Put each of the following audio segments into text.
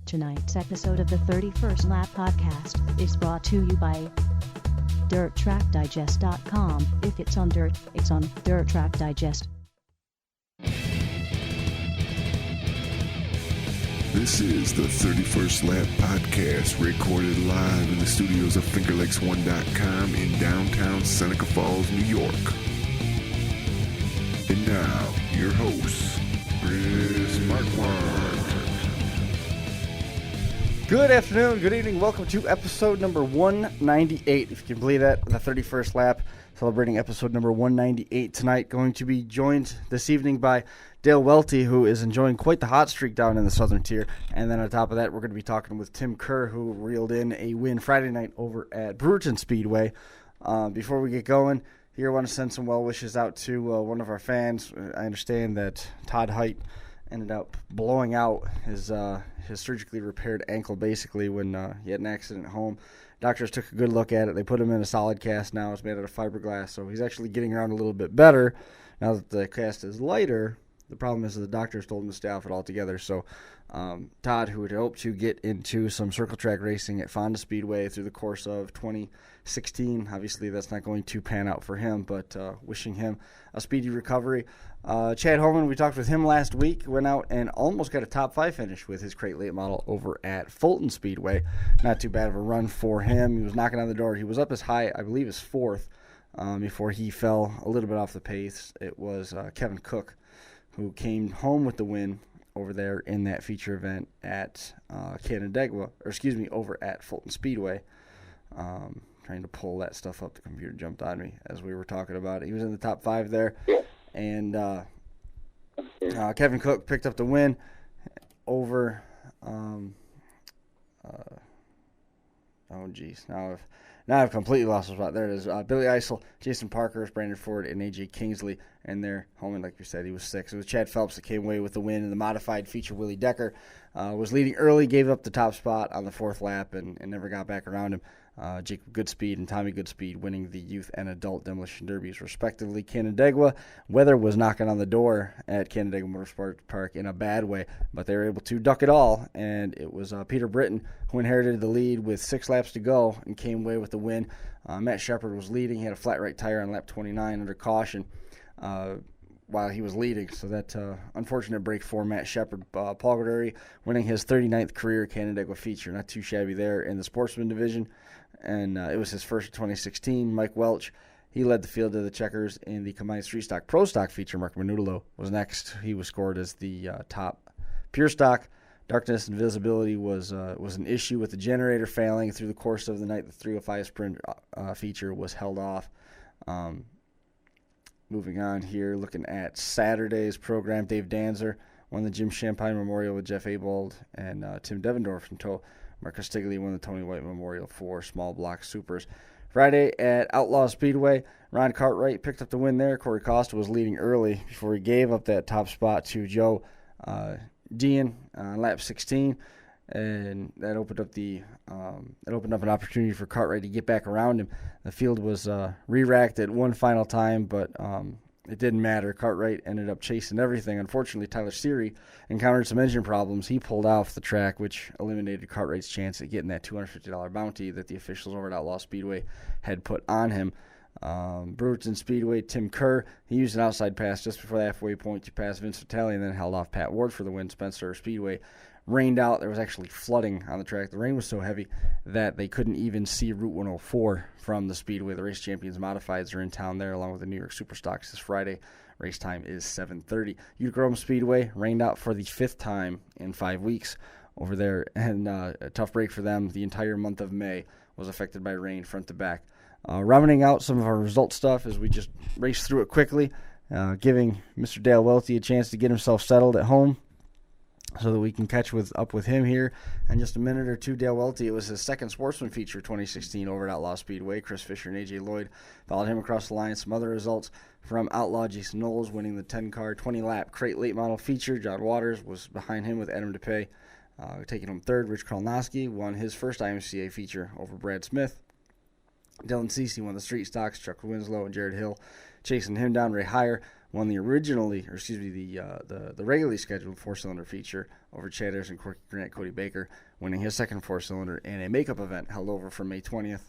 Tonight's episode of the 31st Lap Podcast is brought to you by DirtTrackDigest.com. If it's on dirt, it's on Dirt Track Digest. This is the 31st Lap Podcast, recorded live in the studios of FingerLakes1.com in downtown Seneca Falls, New York. And now, your hosts, Chris Marquardt. Good afternoon, good evening, welcome to episode number 198, if you can believe that, the 31st Lap, celebrating episode number 198 tonight. Going to be joined this evening by Dale Welty, who is enjoying quite the hot streak down in the southern tier. And then on top of that, we're going to be talking with Tim Kerr, who reeled in a win Friday night over at Brewerton Speedway. Before we get going, here I want to send some well wishes out to one of our fans. I understand that Todd Height ended up blowing out his surgically repaired ankle basically when he had an accident at home. Doctors took a good look at it. They put him in a solid cast now. It's made out of fiberglass, so he's actually getting around a little bit better now that the cast is lighter. The problem is that the doctors told him to stay off it altogether. So Todd, who had hoped to get into some circle track racing at Fonda Speedway through the course of 2016, obviously that's not going to pan out for him, but wishing him a speedy recovery. Chad Holman, we talked with him last week, went out and almost got a top 5 finish with his crate late model over at Fulton Speedway. Not too bad of a run for him. He was knocking on the door. He was up as high, I believe, as 4th before he fell a little bit off the pace. It was Kevin Cook who came home with the win over there in that feature event at over at Fulton Speedway. Trying to pull that stuff up. The computer jumped on me as we were talking about it. He was in the top 5 there. And Kevin Cook picked up the win over Now I've completely lost the spot. There it is. Billy Eisel, Jason Parker, Brandon Ford, and A.J. Kingsley. And their Holman, like you said, he was 6. It was Chad Phelps that came away with the win in the modified feature. Willie Decker was leading early, gave up the top spot on the 4th lap, and never got back around him. Jacob Goodspeed and Tommy Goodspeed winning the youth and adult demolition derbies, respectively. Canandaigua, weather was knocking on the door at Canandaigua Motorsports Park in a bad way, but they were able to duck it all, and it was Peter Britton who inherited the lead with 6 laps to go and came away with the win. Matt Shepard was leading. He had a flat right tire on lap 29 under caution while he was leading, so that unfortunate break for Matt Shepard. Paul Gorderi winning his 39th career Canandaigua feature, not too shabby there in the Sportsman division, and it was his first of 2016. Mike Welch, he led the field of the checkers in the combined street stock pro stock feature. Mark Manutolo was next. He was scored as the top pure stock. Darkness and visibility was an issue with the generator failing through the course of the night. The 305 sprint feature was held off. Moving on here, looking at Saturday's program, Dave Danzer won the Jim Champagne Memorial with Jeff Abold and Tim Devendorf in tow. Marcus Stigley won the Tony White Memorial for small block supers. Friday at Outlaw Speedway, Ron Cartwright picked up the win there. Corey Costa was leading early before he gave up that top spot to Joe Dean on lap 16, and that opened up an opportunity for Cartwright to get back around him. The field was re-racked at one final time, but it didn't matter. Cartwright ended up chasing everything. Unfortunately, Tyler Seary encountered some engine problems. He pulled off the track, which eliminated Cartwright's chance at getting that $250 bounty that the officials over at Outlaw Speedway had put on him. Brewerton Speedway, Tim Kerr, he used an outside pass just before the halfway point to pass Vince Vitale and then held off Pat Ward for the win. Spencer Speedway rained out. There was actually flooding on the track. The rain was so heavy that they couldn't even see Route 104 from the Speedway. The Race Champions Modifieds are in town there along with the New York Superstocks this Friday. Race time is 7:30. Utica-Rome Speedway rained out for the 5th time in 5 weeks over there, and a tough break for them. The entire month of May was affected by rain front to back. Rounding out some of our result stuff as we just race through it quickly, giving Mr. Dale Welty a chance to get himself settled at home so that we can catch up with him here in just a minute or two. Dale Welty, it was his second Sportsman feature 2016 over at Outlaw Speedway. Chris Fisher and A.J. Lloyd followed him across the line. Some other results from Outlaw: Jason Knowles winning the 10-car, 20-lap crate late model feature. John Waters was behind him with Adam DePay taking home third. Rich Krolnowski won his first IMCA feature over Brad Smith. Dylan Cece won the street stocks. Chuck Winslow and Jared Hill chasing him down. Ray Heyer won the regularly scheduled 4-cylinder feature over Chad Harrison, Corky Grant, Cody Baker, winning his second 4-cylinder in a makeup event held over from May 20th.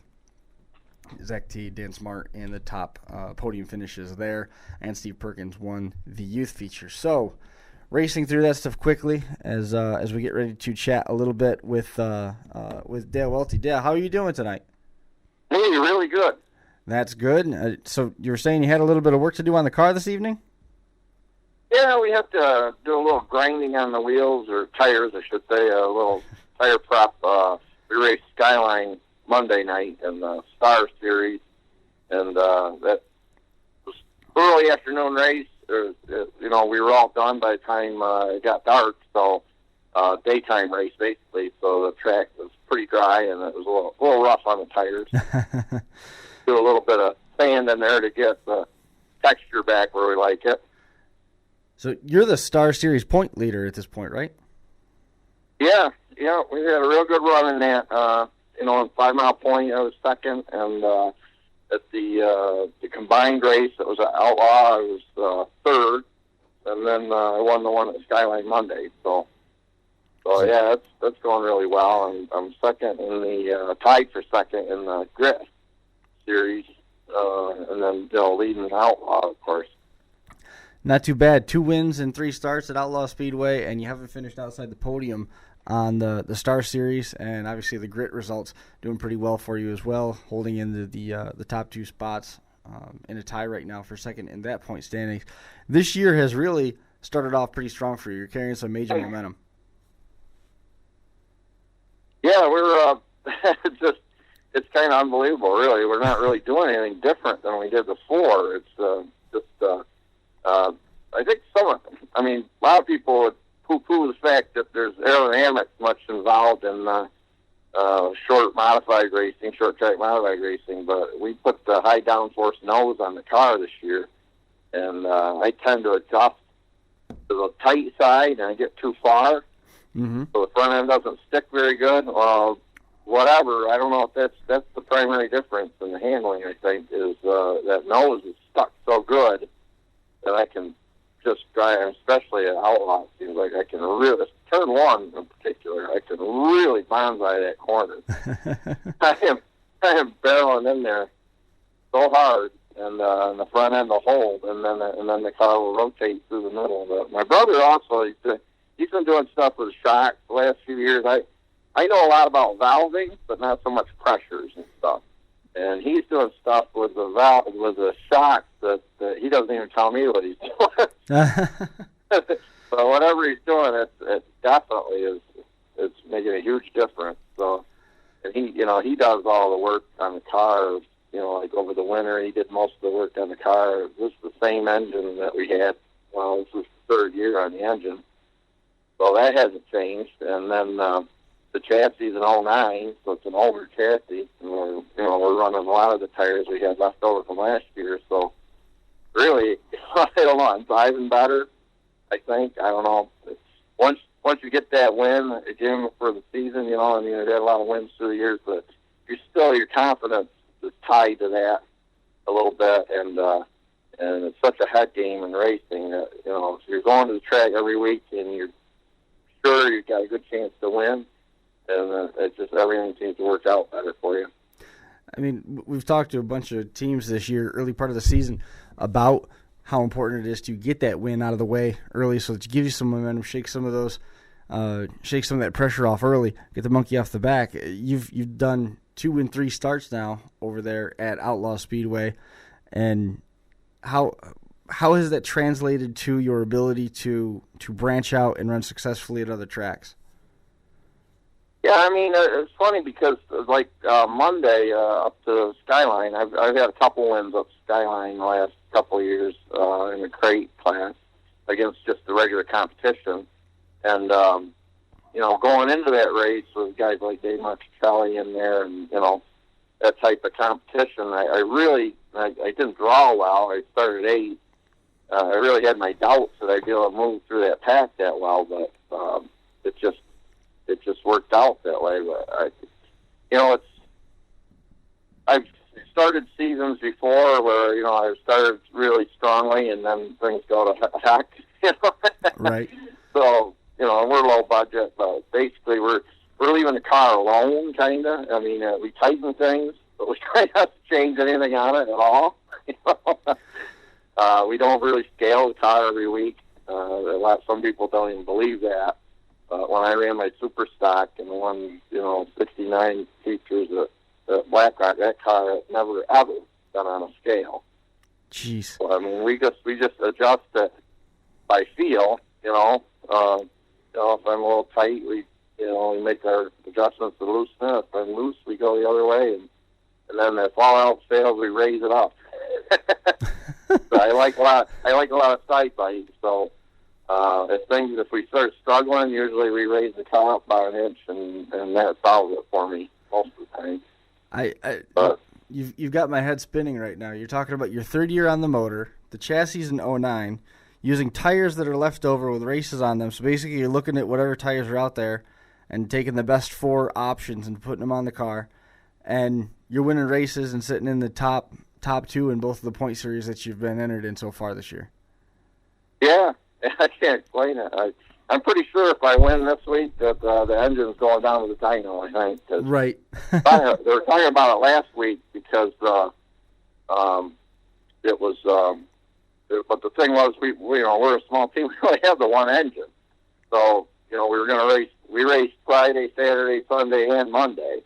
Zach T, Dan Smart, and the top podium finishes there, and Steve Perkins won the youth feature. So, racing through that stuff quickly as we get ready to chat a little bit with Dale Welty. Dale, how are you doing tonight? Hey, really good. That's good. So you were saying you had a little bit of work to do on the car this evening? Yeah, we have to do a little grinding on the wheels, or tires, I should say, a little tire prep. We raced Skyline Monday night in the Star Series, and that was early afternoon race. We were all done by the time it got dark, so daytime race basically. So the track was pretty dry, and it was a little rough on the tires. Do a little bit of sand in there to get the texture back where we like it. So you're the Star Series point leader at this point, right? Yeah, we had a real good run in that. In 5 Mile Point, I was second, and at the combined race, it was an Outlaw, I was third, and then I won the one at Skyline Monday. So yeah, that's going really well, and I'm second in the tied for second in the Grit Series, and then leading the Outlaw, of course. Not too bad. 2 wins and 3 starts at Outlaw Speedway, and you haven't finished outside the podium on the Star Series, and obviously the Grit results doing pretty well for you as well, holding into the top 2 spots in a tie right now for second in that point standings. This year has really started off pretty strong for you. You're carrying some major momentum. Yeah, we're it's kind of unbelievable, really. We're not really doing anything different than we did before. It's I think a lot of people would poo-poo the fact that there's aerodynamics much involved in short track modified racing, but we put the high downforce nose on the car this year, and I tend to adjust to the tight side, and I get too far, so the front end doesn't stick very good. Well, whatever, I don't know if that's the primary difference in the handling, I think, is that nose is stuck so good that I can just drive, especially at Outlaw. It seems like I can really, turn 1 in particular, I can really bonsai that corner. I am barreling in there so hard, and the front end will hold, and then the car will rotate through the middle. But my brother also, he's been doing stuff with shocks the last few years. I know a lot about valving, but not so much pressures and stuff. And he's doing stuff with the shocks that he doesn't even tell me what he's doing. So whatever he's doing, it definitely is. It's making a huge difference. So, and he does all the work on the car. Like over the winter, he did most of the work on the car. This is the same engine that we had. Well, this was the 3rd year on the engine, so that hasn't changed. And then the chassis is an 09, so it's an older chassis. And we're running a lot of the tires we had left over from last year. So really, I don't know. I'm driving better, I think. I don't know. It's, once you get that win again for the season, we've had a lot of wins through the years, but your confidence is tied to that a little bit, and it's such a head game in racing that if you're going to the track every week and you're sure you've got a good chance to win, and it's just everything seems to work out better for you. I mean, we've talked to a bunch of teams this year, early part of the season, about how important it is to get that win out of the way early, so that you give you some momentum, shake some of that pressure off early, get the monkey off the back. You've done 2 and 3 starts now over there at Outlaw Speedway, and how has that translated to your ability to branch out and run successfully at other tracks? Yeah, it's funny because like Monday up to Skyline, I've had a couple wins up Skyline the last couple of years in the crate class against just the regular competition, and going into that race with guys like Dave Marchelli in there, and that type of competition, I didn't draw well. I started 8th. I really had my doubts that I'd be able to move through that pack that well, but it just worked out that way. But I've started seasons before where, I started really strongly and then things go to heck, Right. So, we're low budget, but basically we're leaving the car alone, kind of. I mean, we tighten things, but we try not to change anything on it at all. We don't really scale the car every week. Some people don't even believe that. But when I ran my super stock and the one, 69 features the Black Rock, that car had never ever been on a scale. Jeez. So, I mean, we just adjust it by feel, if I'm a little tight, we make our adjustments to loosen it. If I'm loose, we go the other way, and then if all else fails, we raise it up. So I like a lot of side bites. So if we start struggling, usually we raise the car up by an inch, and that solves it for me most of the time. You've got my head spinning right now. You're talking about your third year on the motor, the chassis in 09, using tires that are left over with races on them. So basically you're looking at whatever tires are out there and taking the best 4 options and putting them on the car. And you're winning races and sitting in the top 2 in both of the point series that you've been entered in so far this year. Yeah, I can't explain it. I'm pretty sure if I win this week that the engine's going down with the dyno, I think. Right. They were talking about it last week because it was... but the thing was, we're a small team. We only have the one engine. So, we were going to race. We raced Friday, Saturday, Sunday, and Monday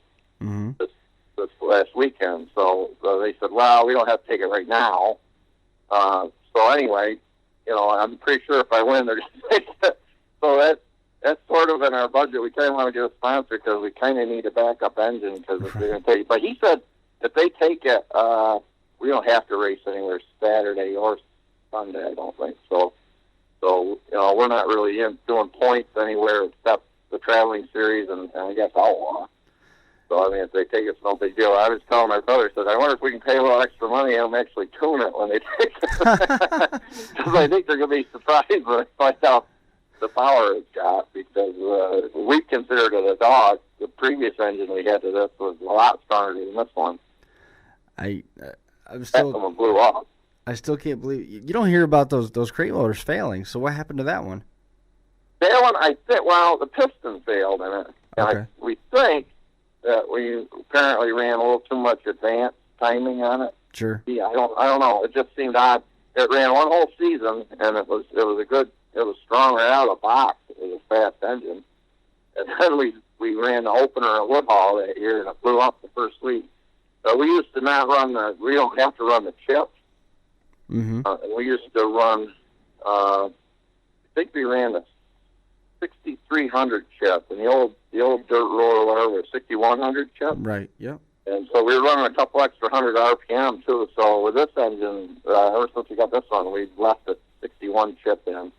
this last weekend. So they said, well, we don't have to take it right now. So anyway, I'm pretty sure if I win, they're going to take it. So that's sort of in our budget. We kind of want to get a sponsor because we kind of need a backup engine because they're going to take it. But he said if they take it, we don't have to race anywhere Saturday or Sunday, I don't think. So we're not really doing points anywhere except the traveling series and I guess Outlaw. So, I mean, if they take it, it's no big deal. I was telling my brother, I said, I wonder if we can pay a little extra money and actually tune it when they take it. Because I think they're going to be surprised when they find out the power it's got because we considered it a dog. The previous engine we had to this was a lot stronger than this one. I'm still... That one blew up. I still can't believe you don't hear about those crate motors failing. So what happened to that one? That one, I think. Well, the piston failed in it. Okay. We think that we apparently ran a little too much advanced timing on it. Sure. Yeah, I don't know. It just seemed odd. It ran one whole season, and it was strong right out of the box. It was a fast engine, and then we ran the opener at Woodhall that year, and it blew up the first week. So we used to not run we don't have to run the chips. Mm-hmm. We used to run, I think we ran the 6300 chip, and the old dirt roller was 6100 chip. Right. Yep. And so we were running a couple extra 100 RPM too. So with this engine, ever since we got this one, we left the 61 chip in,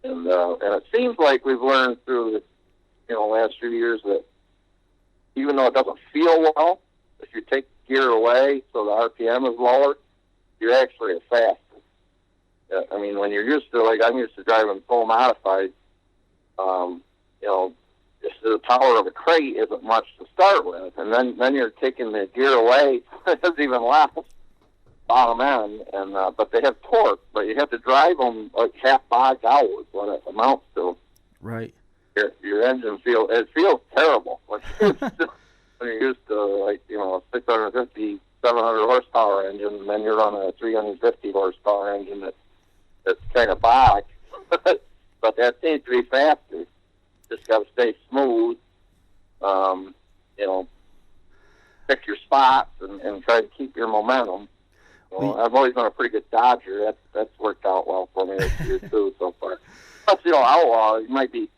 and it seems like we've learned through the last few years that even though it doesn't feel well, if you take gear away so the RPM is lower, you're actually a faster. I mean, when you're used to, like I'm used to driving full modified, the power of a crate isn't much to start with, and then you're taking the gear away, it's even less bottom end, and but they have torque, but you have to drive them like half bogged out is what it amounts to. Right. Your engine feels terrible when you're used to like 650, 700 horsepower engine, and then you're on a 350 horsepower engine that's kind of bogged, but that seems to be faster. Just got to stay smooth, pick your spots and try to keep your momentum. So I've always been a pretty good dodger. That's worked out well for me this year too so far. Plus, Outlaw might be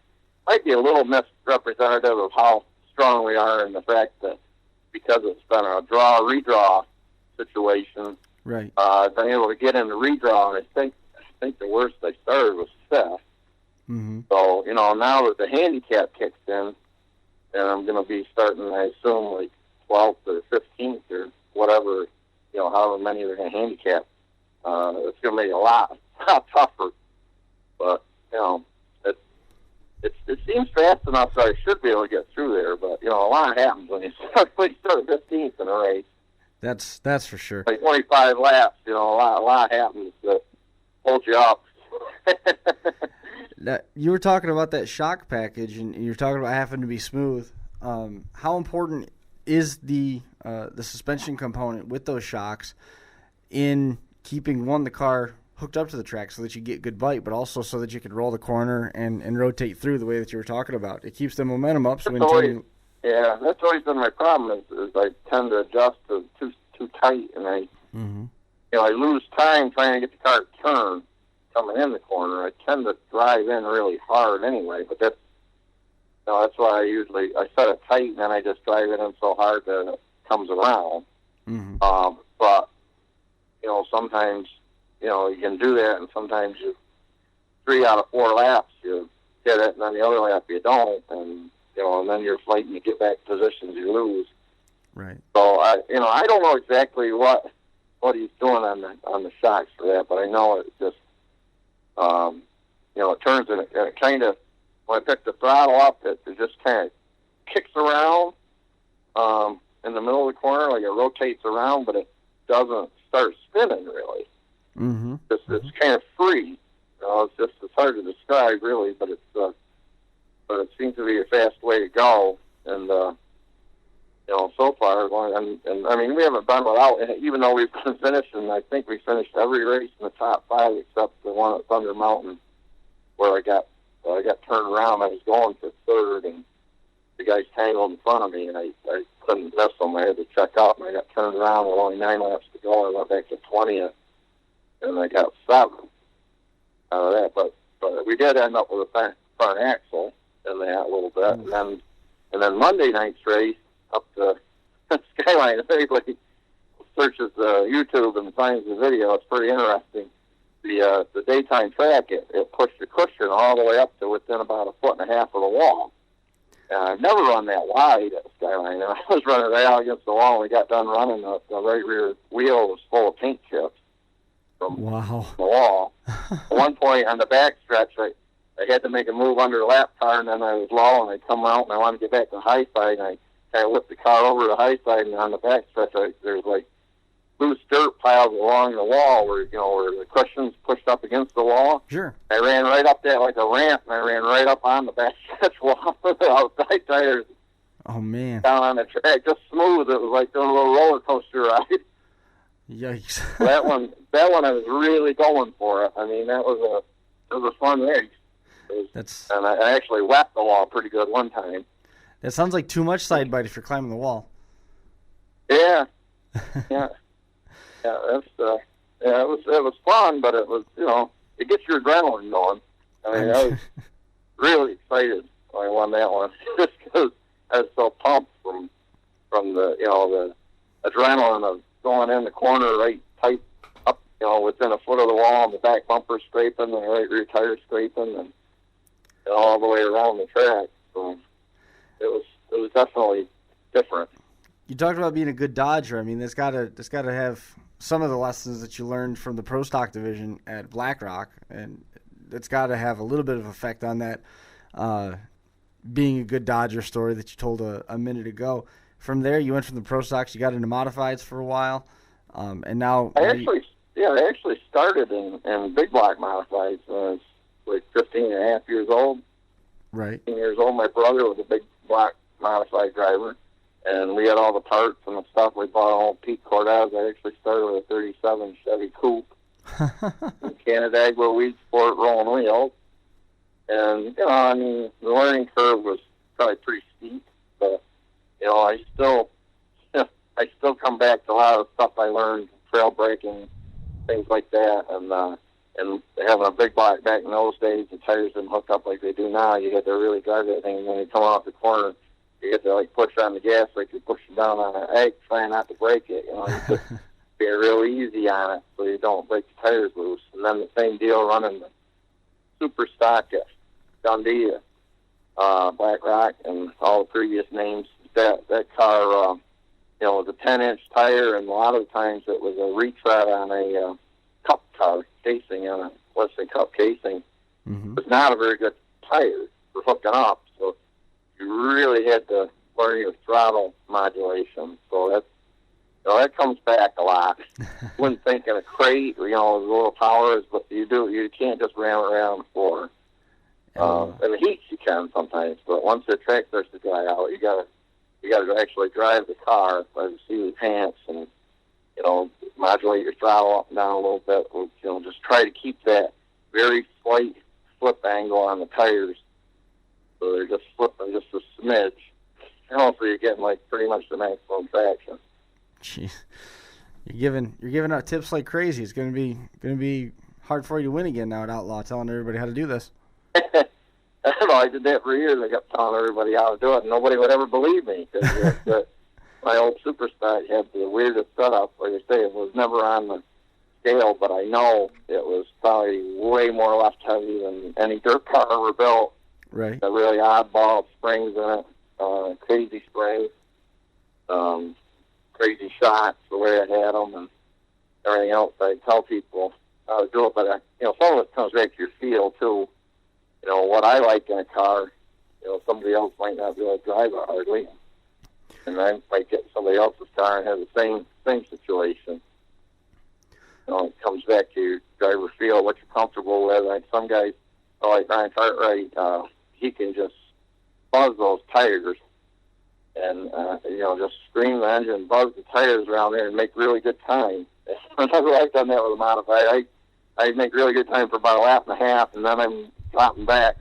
a little misrepresentative of how strong we are in the fact that because it's been a redraw situation. Right. I've been able to get in the redraw, and I think the worst I started was fifth. Mm-hmm. So, now that the handicap kicks in, and I'm going to be starting, I assume, like 12th or 15th or whatever, however many they're going to handicap, it's going to make it a lot tougher. But, it seems fast enough that I should be able to get through there. But, a lot happens when you start 15th in a race. That's for sure. Like 25 laps, a lot happens that holds you up. You were talking about that shock package, and you were talking about having to be smooth. How important is the suspension component with those shocks in keeping the car hooked up to the track so that you get good bite, but also so that you can roll the corner and rotate through the way that you were talking about? It keeps the momentum up. So that's always been my problem. Is I tend to adjust to too tight, and I lose time trying to get the car to turn coming in the corner. I tend to drive in really hard anyway, but that's why I set it tight, and then I just drive it in so hard that it comes around. But sometimes you can do that, and sometimes 3 out of 4 laps you hit it, and then the other lap you don't, and then you're fighting to get back positions you lose. Right. So I don't know exactly what he's doing on the shocks for that, but I know it just it turns and it kind of, when I pick the throttle up, it just kind of kicks around in the middle of the corner, like it rotates around, but it doesn't start spinning really. It's kind of free. It's hard to describe really, but it seems to be a fast way to go. And so far, and I mean, we haven't done without it, even though we've been finishing. I think we finished every race in the top 5 except the one at Thunder Mountain, where I got turned around. I was going for 3rd, and the guys tangled in front of me, and I couldn't miss them. I had to check out, and I got turned around with only 9 laps to go. I went back to 20th, and I got 7 out of that. But we did end up with a front axle in that a little bit, and then Monday night's race up the Skyline. If anybody searches YouTube and finds the video, it's pretty interesting. The daytime track, it pushed the cushion all the way up to within about 1.5 feet of the wall. And I've never run that wide at Skyline. And I was running right out against the wall, and we got done running. The right rear wheel was full of paint chips from the wall. At one point on the back stretch, I had to make a move under the lap car, and then I was low, and I come out, and I wanted to get back to the high side, and I kind of whipped the car over to the high side, and on the back stretch, there's like loose dirt piles along the wall where the cushion's pushed up against the wall. Sure. I ran right up that like a ramp, and I ran right up on the back stretch wall with the outside tires. Oh man! Down on the track, just smooth. It was like doing a little roller coaster ride. Yikes! that one I was really going for it. I mean, it was a fun race. And I actually whacked the wall pretty good one time. That sounds like too much side bite if you're climbing the wall. Yeah. It was fun, but it was, it gets your adrenaline going. I mean, I was really excited when I won that one, just because I was so pumped from the adrenaline of going in the corner right tight up, within 1 foot of the wall, and the back bumper scraping, and the right rear tire scraping, and all the way around the track. So it was definitely different. You talked about being a good dodger. I mean, it's got to have some of the lessons that you learned from the Pro Stock division at Black Rock, and it's got to have a little bit of effect on that being a good dodger story that you told a minute ago. From there, you went from the Pro Stocks, you got into modifieds for a while, and now I actually started in big block modifieds when I was like 15 and a half years old. Right. 15 years old. My brother was a big block modified driver, and we had all the parts and the stuff. We bought all Pete Cortez. I actually started with a 37 Chevy Coupe, Canandaigua Weed Sport rolling wheels. And, I mean, the learning curve was probably pretty steep, but, I still come back to a lot of the stuff I learned, trail braking, things like that, and having a big block back in those days, the tires didn't hook up like they do now. You had to really guard that thing. When you come off the corner, you get to push on the gas like you're pushing down on an egg, trying not to break it. You just be real easy on it so you don't break the tires loose. And then the same deal running the Super Stock at Dundee, Black Rock, and all the previous names. That car, was a 10-inch tire, and a lot of the times it was a retread on a cup car casing, on a Wesley Cup casing. It was not a very good tire for hooking up, so you really had to learn your throttle modulation. So that's So that comes back a lot. Wouldn't think in a crate, as little towers, but you can't just ram around the floor. In the heat you can sometimes, but once the track starts to dry out, you gotta actually drive the car by the seat of the pants and, modulate your throttle up and down a little bit. Just try to keep that very slight flip angle on the tires. So they're just flipping just a smidge. And also you're getting pretty much the maximum traction. Jeez. You're giving out tips like crazy. It's gonna be hard for you to win again now at Outlaw, telling everybody how to do this. I don't know. I did that for years. I kept telling everybody how to do it, and nobody would ever believe me. Because my old Superstar had the weirdest setup. Like I say, it was never on the scale, but I know it was probably way more left heavy than any dirt car ever built. Right. The really oddball springs in it, crazy springs, crazy shots, the way I had them, and everything else. I tell people how to do it, but some of it comes back to your feel too. What I like in a car, somebody else might not be able to drive it hardly. And I might get somebody else's car and have the same situation. It comes back to your driver feel, what you're comfortable with. Like some guys, like Ryan Cartwright, he can just buzz those tires and, just scream the engine, buzz the tires around there and make really good time. I've done that with a modified. I make really good time for about a lap and a half, and then I'm dropping back.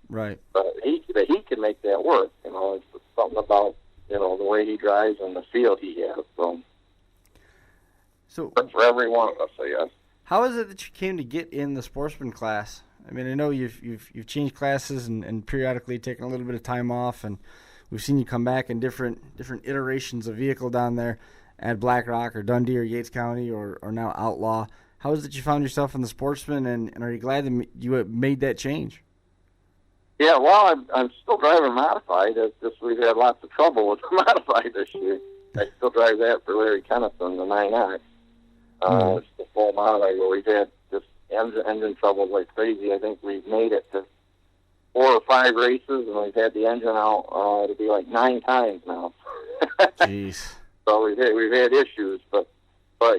Right. But he can make that work. It's something about, the way he drives and the feel he has. So for every one of us, I guess. How is it that you came to get in the Sportsman class? I mean, I know you've changed classes and periodically taken a little bit of time off, and we've seen you come back in different iterations of vehicle down there at Black Rock or Dundee or Yates County or now Outlaw. How is it that you found yourself in the Sportsman, and are you glad that you made that change? Yeah, well, I'm still driving modified. It's just we've had lots of trouble with the modified this year. I still drive that for Larry Kennison, the 9X. It's the full modified where we've had just engine trouble like crazy. I think we've made it to 4 or 5 races, and we've had the engine out to be 9 times now. Jeez. So we've had issues, but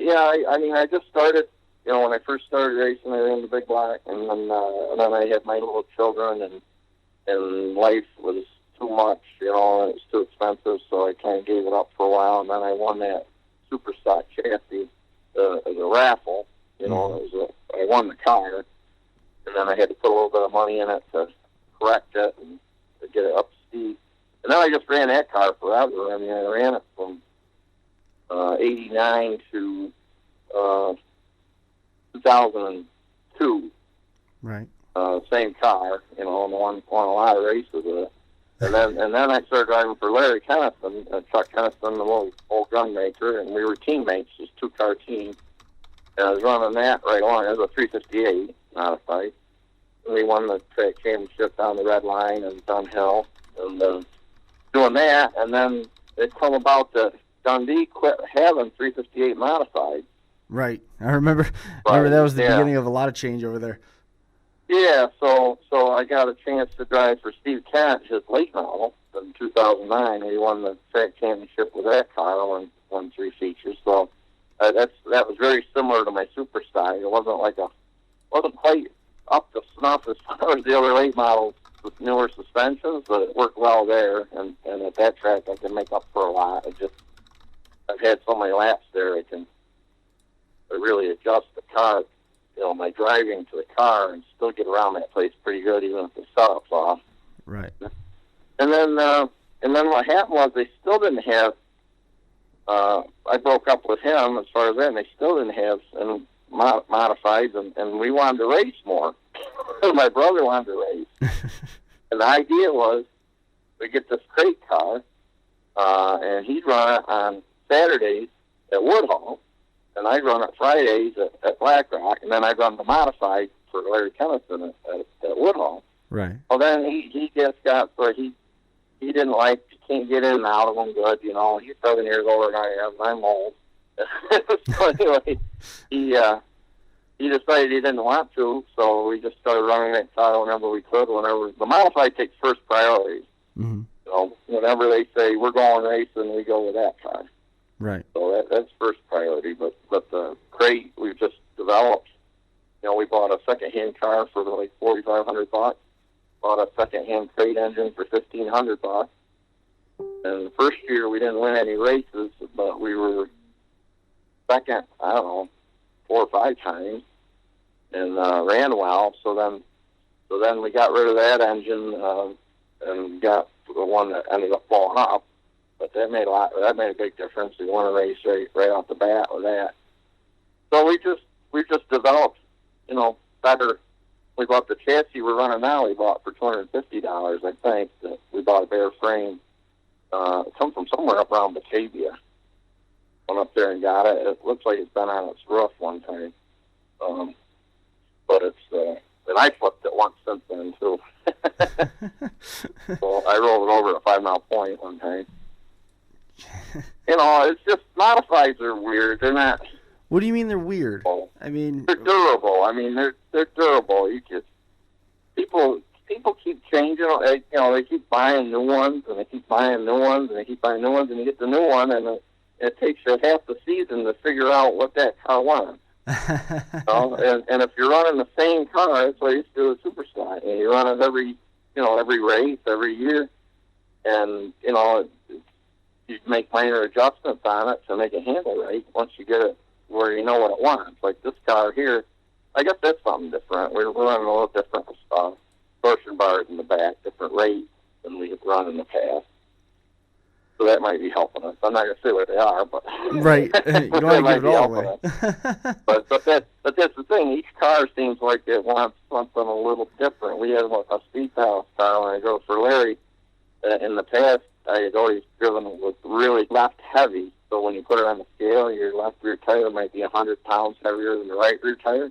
yeah, I just started. When I first started racing, I ran the big block, and then I had my little children, and life was too much, and it was too expensive, so I kind of gave it up for a while, and then I won that super stock chassis as a raffle. I won the car, and then I had to put a little bit of money in it to correct it and to get it up to speed. And then I just ran that car forever. I ran it from 89 to 2002. Right. Same car, and won a lot of races with it. And then I started driving for Larry Kennison, Chuck Kennison, the old gun maker, and we were teammates, just 2-car team. And I was running that right along. It was a 358 modified. And we won the track championship down the red line and Dunhill, and doing that. And then it come about that Dundee quit having 358 modified. Right. I remember that was the beginning of a lot of change over there. Yeah, so I got a chance to drive for Steve Kent, his late model, in 2009. He won the track championship with that car and won 3 features. So that was very similar to my Superstar. It wasn't quite up to snuff as far as the other late models with newer suspensions, but it worked well there. And at that track, I can make up for a lot. I've had so many laps there, I can really adjust the car, my driving to the car, and still get around that place pretty good, even if the setup's off. Right. And then what happened was they still didn't have. I broke up with him as far as that, and they still didn't have any modifieds, and we wanted to race more. My brother wanted to race, and the idea was we get this crate car, and he'd run it on Saturdays at Woodhall. And I'd run it Fridays at Black Rock, and then I'd run the modified for Larry Kennison at Woodhall. Right. Well, then he just got, so he didn't you can't get in and out of them good, He's 7 years older than I am, and I'm old. So anyway, he decided he didn't want to, so we just started running that car whenever we could, whenever. The modified takes first priority. Mm-hmm. Whenever they say, we're going racing, we go with that car. Right. So that's first priority. But the crate we've just developed. We bought a second-hand car for like $4,500. Bought a second-hand crate engine for $1,500. And the first year we didn't win any races, but we were second, I don't know, 4 or 5 times, and ran well. So then we got rid of that engine and got the one that ended up falling off. But that made a big difference. We won a race right off the bat with that. So we just developed, better. We bought the chassis we're running now. We bought for $250, I think. We bought a bare frame. Come from somewhere up around Batavia. Went up there and got it. It looks like it's been on its roof one time. But it's, and I flipped it once since then, too. Well, I rolled it over at a 5-mile point one time. It's just, modifieds are weird. They're not... What do you mean they're weird? I mean... They're durable. I mean, they're durable. People keep changing. They keep buying new ones, and they keep buying new ones, and they keep buying new ones, and you get the new one, and it takes you half the season to figure out what that car wants. And if you're running the same car, that's what you used to do with Super Slide. And you run it every race, every year, and you make minor adjustments on it to make it handle right. Once you get it where you know what it wants, like this car here, I guess that's something different. We're running a little different stuff. Torsion bars in the back, different rates than we have run in the past. So that might be helping us. I'm not going to say what they are, but right, you don't want to give it all away. but that's the thing. Each car seems like it wants something a little different. We had a speed house car when I drove for Larry. In the past, I had always driven with really left heavy. So when you put it on the scale, your left rear tire might be 100 pounds heavier than the right rear tire.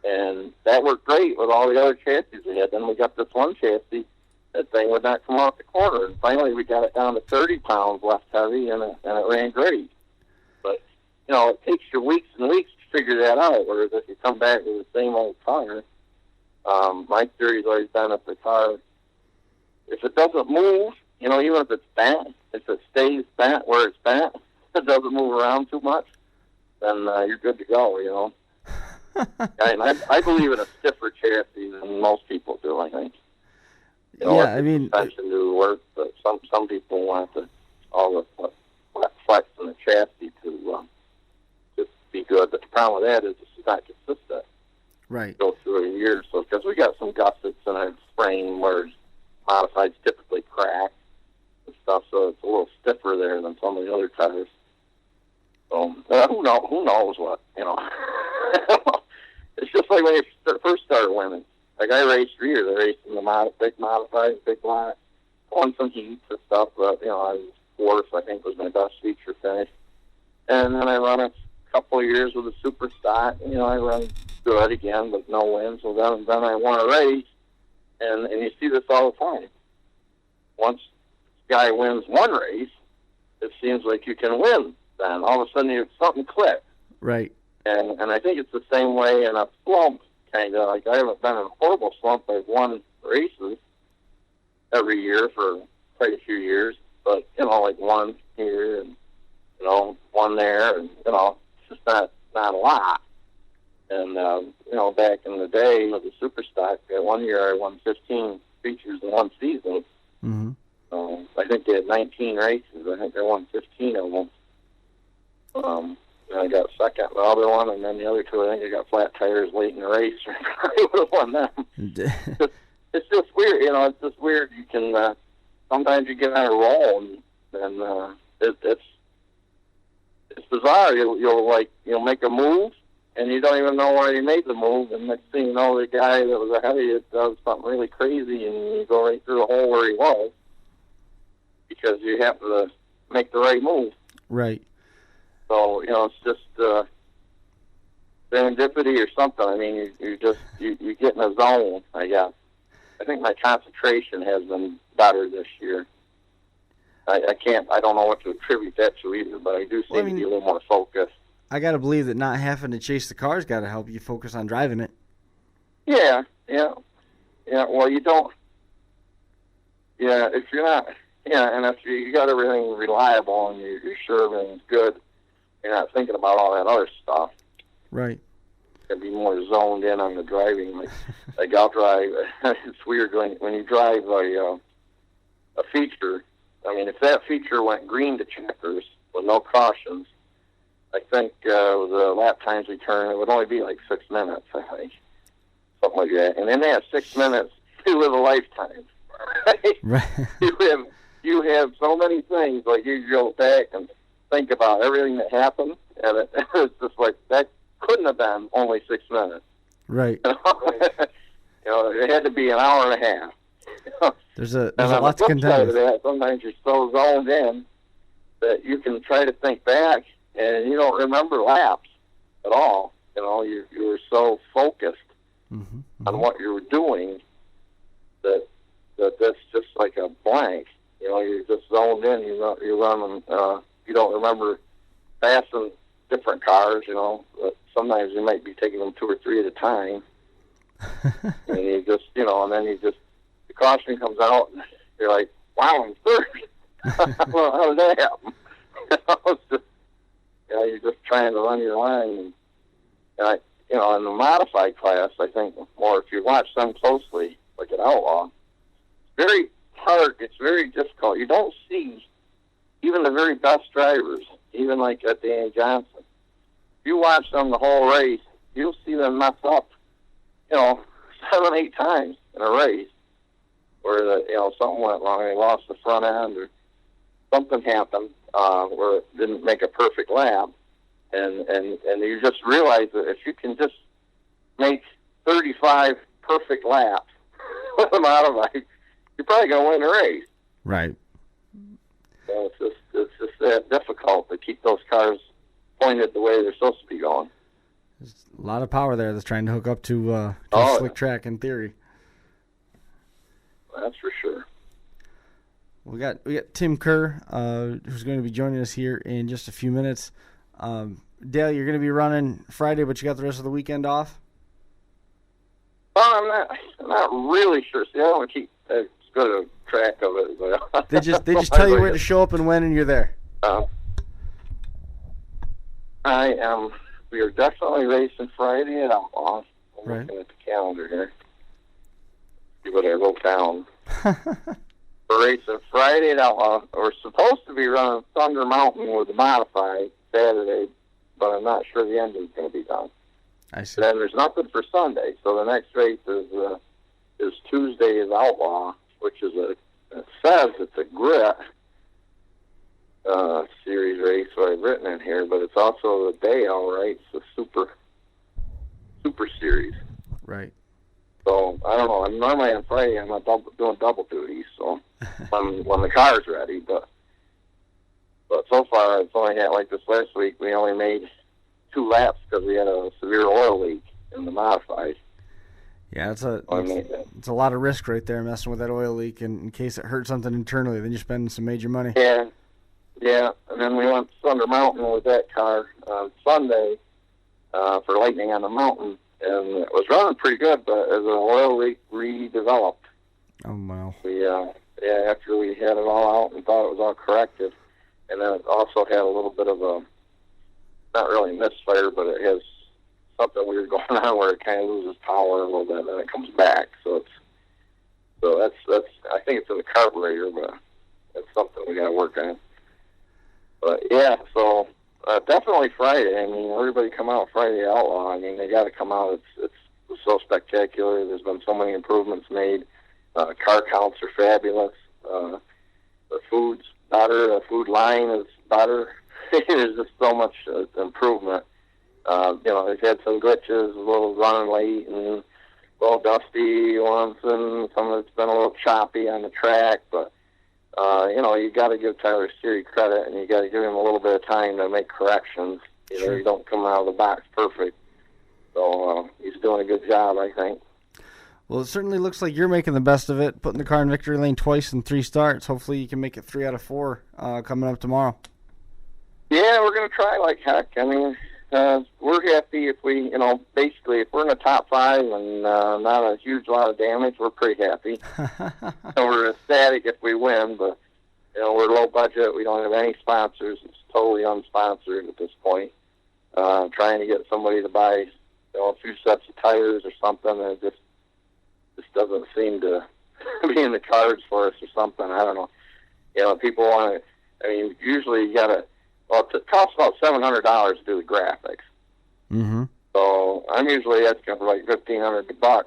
And that worked great with all the other chassis we had. Then we got this one chassis, that thing would not come off the corner. And finally we got it down to 30 pounds left heavy, and it ran great. But, it takes you weeks and weeks to figure that out, whereas if you come back with the same old car, my theory's always been if the car, if it doesn't move, even if it's bent, if it stays bent where it's bent, if it doesn't move around too much, then you're good to go, And I believe in a stiffer chassis than most people do, I think. I mean... Suspension to work, but some people want all the flex in the chassis to just be good. But the problem with that is it's not consistent. Right. Go through a year. So, because we got some gussets in our frame where modifieds typically crack and stuff, so it's a little stiffer there than some of the other tires. So, who knows what, It's just like when you first started winning. Like I raced for years. I raced in the big modified, big lot, won some heats and stuff. But I was fourth. I think was my best feature finish. And then I run a couple of years with a super stock. I run good again, but no wins. So then I won a race, and you see this all the time. Once a guy wins one race, it seems like you can win. Then all of a sudden something clicks. Right. And I think it's the same way in a slump, kind of. Like, I haven't been in a horrible slump. I've won races every year for quite a few years. But, like one here and, one there. And, it's just not a lot. And, back in the day with the super stock, one year I won 15 features in one season. Mm-hmm. I think they had 19 races. I think I won 15 of them. And I got second in the other one, and then the other two, I think I got flat tires late in the race. I would have won them. It's just weird, It's just weird. You can sometimes you get on a roll, and it's bizarre. You'll make a move, and you don't even know why you made the move, and next thing you know, the guy that was ahead of you does something really crazy, and you go right through the hole where he was because you happen to make the right move. Right. So, it's just serendipity or something. I mean, you get in a zone, I guess. I think my concentration has been better this year. I don't know what to attribute that to either, but I do seem to be a little more focused. I got to believe that not having to chase the car's got to help you focus on driving it. Yeah. Well, you don't. Yeah, if you're not. Yeah, and if you got everything reliable and you're sure everything's good, you're not thinking about all that other stuff. Right. You can be more zoned in on the driving. Like I'll drive. It's weird when you drive a feature. I mean, if that feature went green to checkers with no cautions, I think the lap times we turn, it would only be like 6 minutes, I think. Something like that. And in that 6 minutes, you live a lifetime. Right. You have so many things, like you go back and think about everything that happened, and it's just like, that couldn't have been only 6 minutes. Right. It had to be an hour and a half. There's a lot to contend with. That, sometimes you're so zoned in that you can try to think back, and you don't remember laps at all. You were so focused on what you were doing that that's just like a blank. You're just zoned in. You're running. You don't remember passing different cars. But sometimes you might be taking them 2 or 3 at a time, and you just, and then the caution comes out, and you're like, wow, I'm third. How did that happen? It's just, you're just trying to run your line. And in the modified class, I think more, if you watch them closely, like at Outlaw, it's very hard. It's very difficult. You don't see even the very best drivers, even like at Danny Johnson. If you watch them the whole race, you'll see them mess up, 7, 8 times in a race where something went wrong. They lost the front end or something happened where it didn't make a perfect lap. And you just realize that if you can just make 35 perfect laps with a modified, you're probably going to win the race. Right. So it's just that difficult to keep those cars pointed the way they're supposed to be going. There's a lot of power there that's trying to hook up to a slick track in theory. That's for sure. We got Tim Kerr, who's going to be joining us here in just a few minutes. Dale, you're going to be running Friday, but you got the rest of the weekend off? Well, I'm not really sure. See, I don't keep as good a track of it. But they just tell you where to show up and when, and you're there. We are definitely racing Friday at Outlaw. I'm right. Looking at the calendar here. See what I wrote down. We're racing Friday at Outlaw. We're supposed to be running Thunder Mountain with the modified Saturday, but I'm not sure the engine's going to be done. I see. Then there's nothing for Sunday, so the next race is Tuesday is Outlaw, which is it says it's a grit series race, what I've written in here, but it's also the Dale, right? It's a super series. Right. So I don't know. Normally on Friday I'm not doing double duty, so when the car's ready, but so far it's only had, like this last week, we only made 2 laps because we had a severe oil leak in the modified. Yeah, it's a lot of risk right there, messing with that oil leak, and in case it hurts something internally, then you're spending some major money. Yeah, and then we went to Thunder Mountain with that car on Sunday for Lightning on the Mountain, and it was running pretty good, but as an oil leak redeveloped. Oh, wow. After we had it all out and thought it was all corrected, and then it also had a little bit of a, not really misfire, but it has something weird going on where it kind of loses power a little bit, and then it comes back. So that's I think it's in the carburetor, but that's something we got to work on. But yeah, so definitely Friday. I mean, everybody come out Friday Outlaw. I mean, they got to come out. It's so spectacular. There's been so many improvements made. Car counts are fabulous. The food's better. The food line is better. There's just so much improvement. They've had some glitches, a little running late and a little dusty once, and some of it's been a little choppy on the track, but you got to give Tyler Seary credit, and you got to give him a little bit of time to make corrections. Sure. You don't come out of the box perfect. So he's doing a good job, I think. Well, it certainly looks like you're making the best of it, putting the car in victory lane twice in 3 starts. Hopefully you can make it 3 out of 4 coming up tomorrow. Yeah, we're going to try like heck. I mean, we're happy if we, basically if we're in the top 5 and not a huge lot of damage, we're pretty happy. So we're ecstatic if we win, but we're low budget. We don't have any sponsors. It's totally unsponsored at this point. Trying to get somebody to buy, a few sets of tires or something, and it just doesn't seem to be in the cards for us or something. I don't know. People want to. Usually you got to. Well, it costs about $700 to do the graphics. Mm-hmm. So I'm usually asking for like $1,500.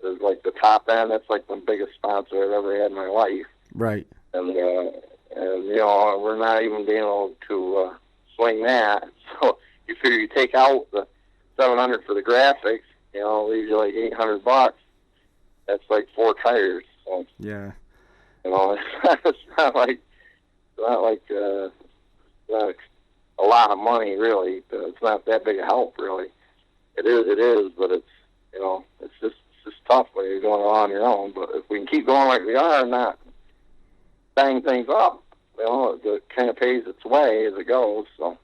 Is like the top end. That's like the biggest sponsor I've ever had in my life. Right. And we're not even being able to swing that. So you figure you take out the $700 for the graphics, leaves you like $800. That's like 4 tires. So, yeah. It's not like a lot of money really. It's not that big a help really. It is, but it's it's just tough when you're going on your own. But if we can keep going like we are and not bang things up, it kind of pays its way as it goes. So.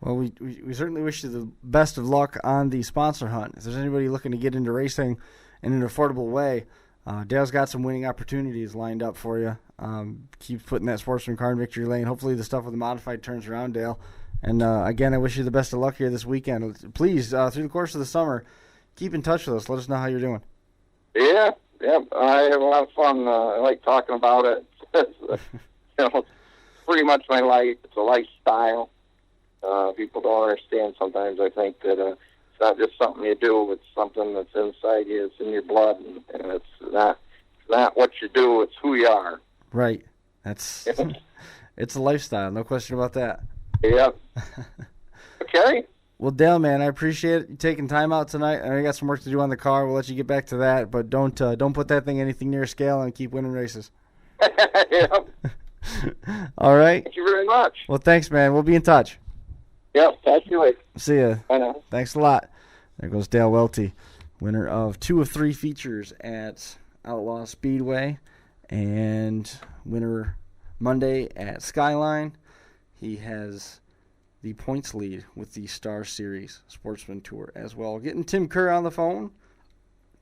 Well, we certainly wish you the best of luck on the sponsor hunt. If there's anybody looking to get into racing in an affordable way, Dale's got some winning opportunities lined up for you. Keep putting that Sportsman car in victory lane. Hopefully the stuff with the modified turns around, Dale. And again, I wish you the best of luck here this weekend. Please, through the course of the summer, keep in touch with us. Let us know how you're doing. Yeah, I have a lot of fun. I like talking about it. It's pretty much my life. It's a lifestyle. People don't understand sometimes. I think that it's not just something you do. It's something that's inside you. It's in your blood, and it's not what you do. It's who you are. Right. That's it's a lifestyle. No question about that. Yep. Okay. Well, Dale, man, I appreciate you taking time out tonight. I know you got some work to do on the car. We'll let you get back to that, but don't put that thing anything near scale and keep winning races. Yep. All right. Thank you very much. Well, thanks, man. We'll be in touch. Yep. Talk to you later. See ya. Bye now. Thanks a lot. There goes Dale Welty, winner of 2 of 3 features at Outlaw Speedway and winner Monday at Skyline. He has the points lead with the Star Series Sportsman Tour as well. Getting Tim Kerr on the phone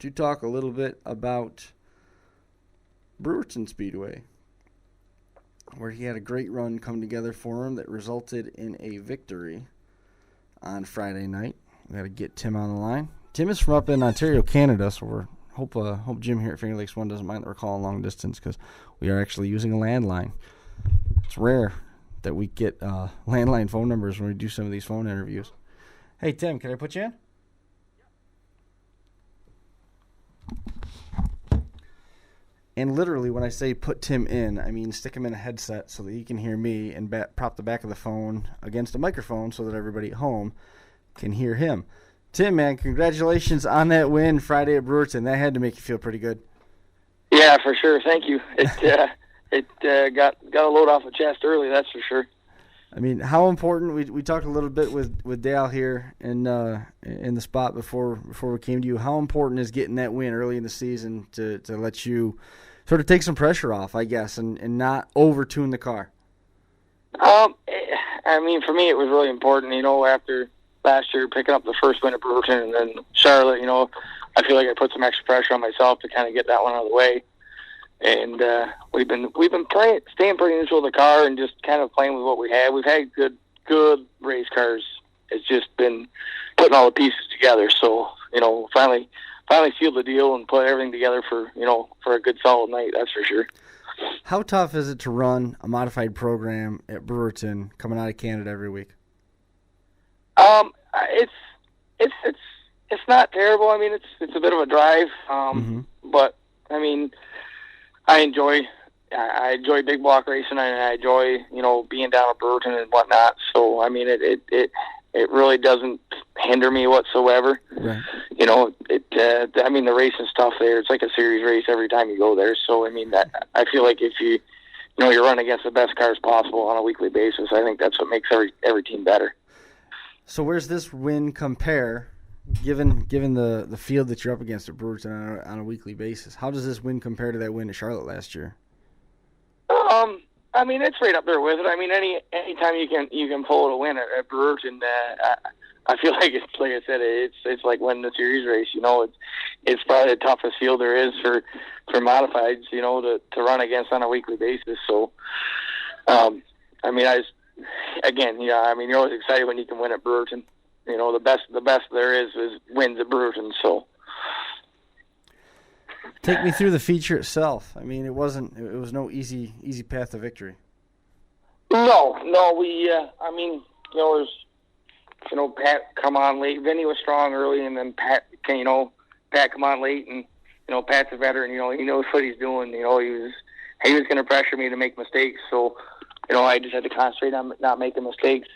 to talk a little bit about Brewerton Speedway, where he had a great run come together for him that resulted in a victory on Friday night. We got to get Tim on the line. Tim is from up in Ontario, Canada, so we're hope Jim here at Finger Lakes 1 doesn't mind that we're calling long distance because we are actually using a landline. It's rare that we get landline phone numbers when we do some of these phone interviews. Hey, Tim, can I put you in? And literally, when I say put Tim in, I mean stick him in a headset so that he can hear me and prop the back of the phone against a microphone so that everybody at home can hear him. Tim, man, congratulations on that win Friday at Brewerton. That had to make you feel pretty good. Yeah, for sure. Thank you. It got a load off the chest early, that's for sure. I mean, how important? We talked a little bit with Dale here in the spot before we came to you. How important is getting that win early in the season to let you sort of take some pressure off, I guess, and not over-tune the car? I mean, for me, it was really important. After last year picking up the first win at Brewerton and then Charlotte, I feel like I put some extra pressure on myself to kind of get that one out of the way. And we've been staying pretty neutral with the car and just kind of playing with what we had. We've had good race cars. It's just been putting all the pieces together. So finally sealed the deal and put everything together for a good solid night. That's for sure. How tough is it to run a modified program at Brewerton coming out of Canada every week? It's not terrible. I mean, it's a bit of a drive. But I mean, I enjoy big block racing, and I enjoy being down at Brewerton and whatnot. So I mean, it really doesn't hinder me whatsoever. Right. I mean, the racing stuff there, it's like a series race every time you go there. So I mean, I feel like if you're running against the best cars possible on a weekly basis, I think that's what makes every team better. So where's this win compare, given the field that you're up against at Brewerton on a weekly basis? How does this win compare to that win at Charlotte last year? I mean, it's right up there with it. I mean, anytime you can pull it a win at Brewerton, I feel like it's like I said, it's like winning the series race. It's probably the toughest field there is for modifieds, to run against on a weekly basis. So, I mean, you're always excited when you can win at Brewerton. The best there is wins at Brewerton. So. Take me through the feature itself. I mean, it was no easy path to victory. No, Pat come on late. Vinny was strong early, and then Pat come on late, and Pat's a veteran. He knows what he's doing. He was going to pressure me to make mistakes. So, I just had to concentrate on not making mistakes.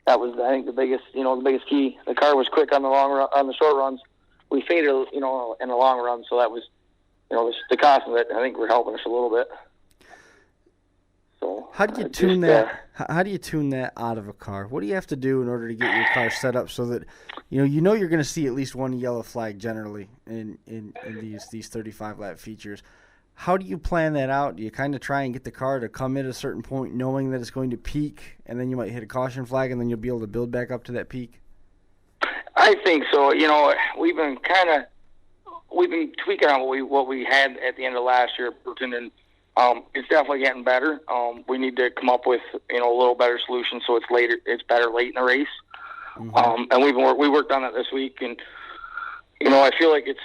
That was, I think, the biggest key. The car was quick on the short runs. We faded, in the long run. So that was, the cost of it. I think we're helping us a little bit. So how do you tune that? How do you tune that out of a car? What do you have to do in order to get your car set up so that you're going to see at least one yellow flag generally in these 35 lap features? How do you plan that out? Do you kind of try and get the car to come in at a certain point knowing that it's going to peak, and then you might hit a caution flag, and then you'll be able to build back up to that peak? I think so. We've been tweaking on what we had at the end of last year at Brewerton, and it's definitely getting better. We need to come up with a little better solution so it's better late in the race. Mm-hmm. And we worked on it this week, and I feel like it's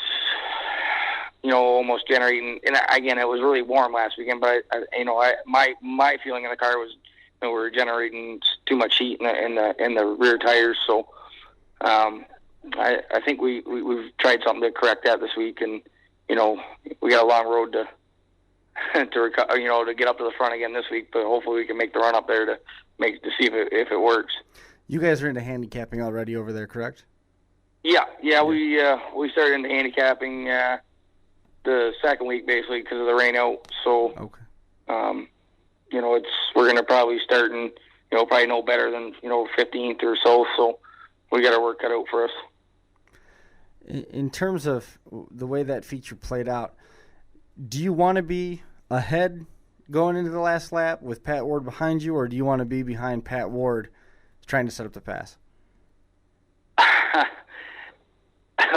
almost generating. And again, it was really warm last weekend, but my feeling in the car was we were generating too much heat in the rear tires. So I think we've tried something to correct that this week, and we got a long road to get up to the front again this week, but hopefully we can make the run up there to see if it works. You guys are into handicapping already over there, correct? Yeah. We started into handicapping the second week basically because of the rain out. So, okay. We're going to probably start and probably no better than 15th or so. So we got our work cut out for us. In terms of the way that feature played out, do you want to be ahead going into the last lap with Pat Ward behind you, or do you want to be behind Pat Ward trying to set up the pass?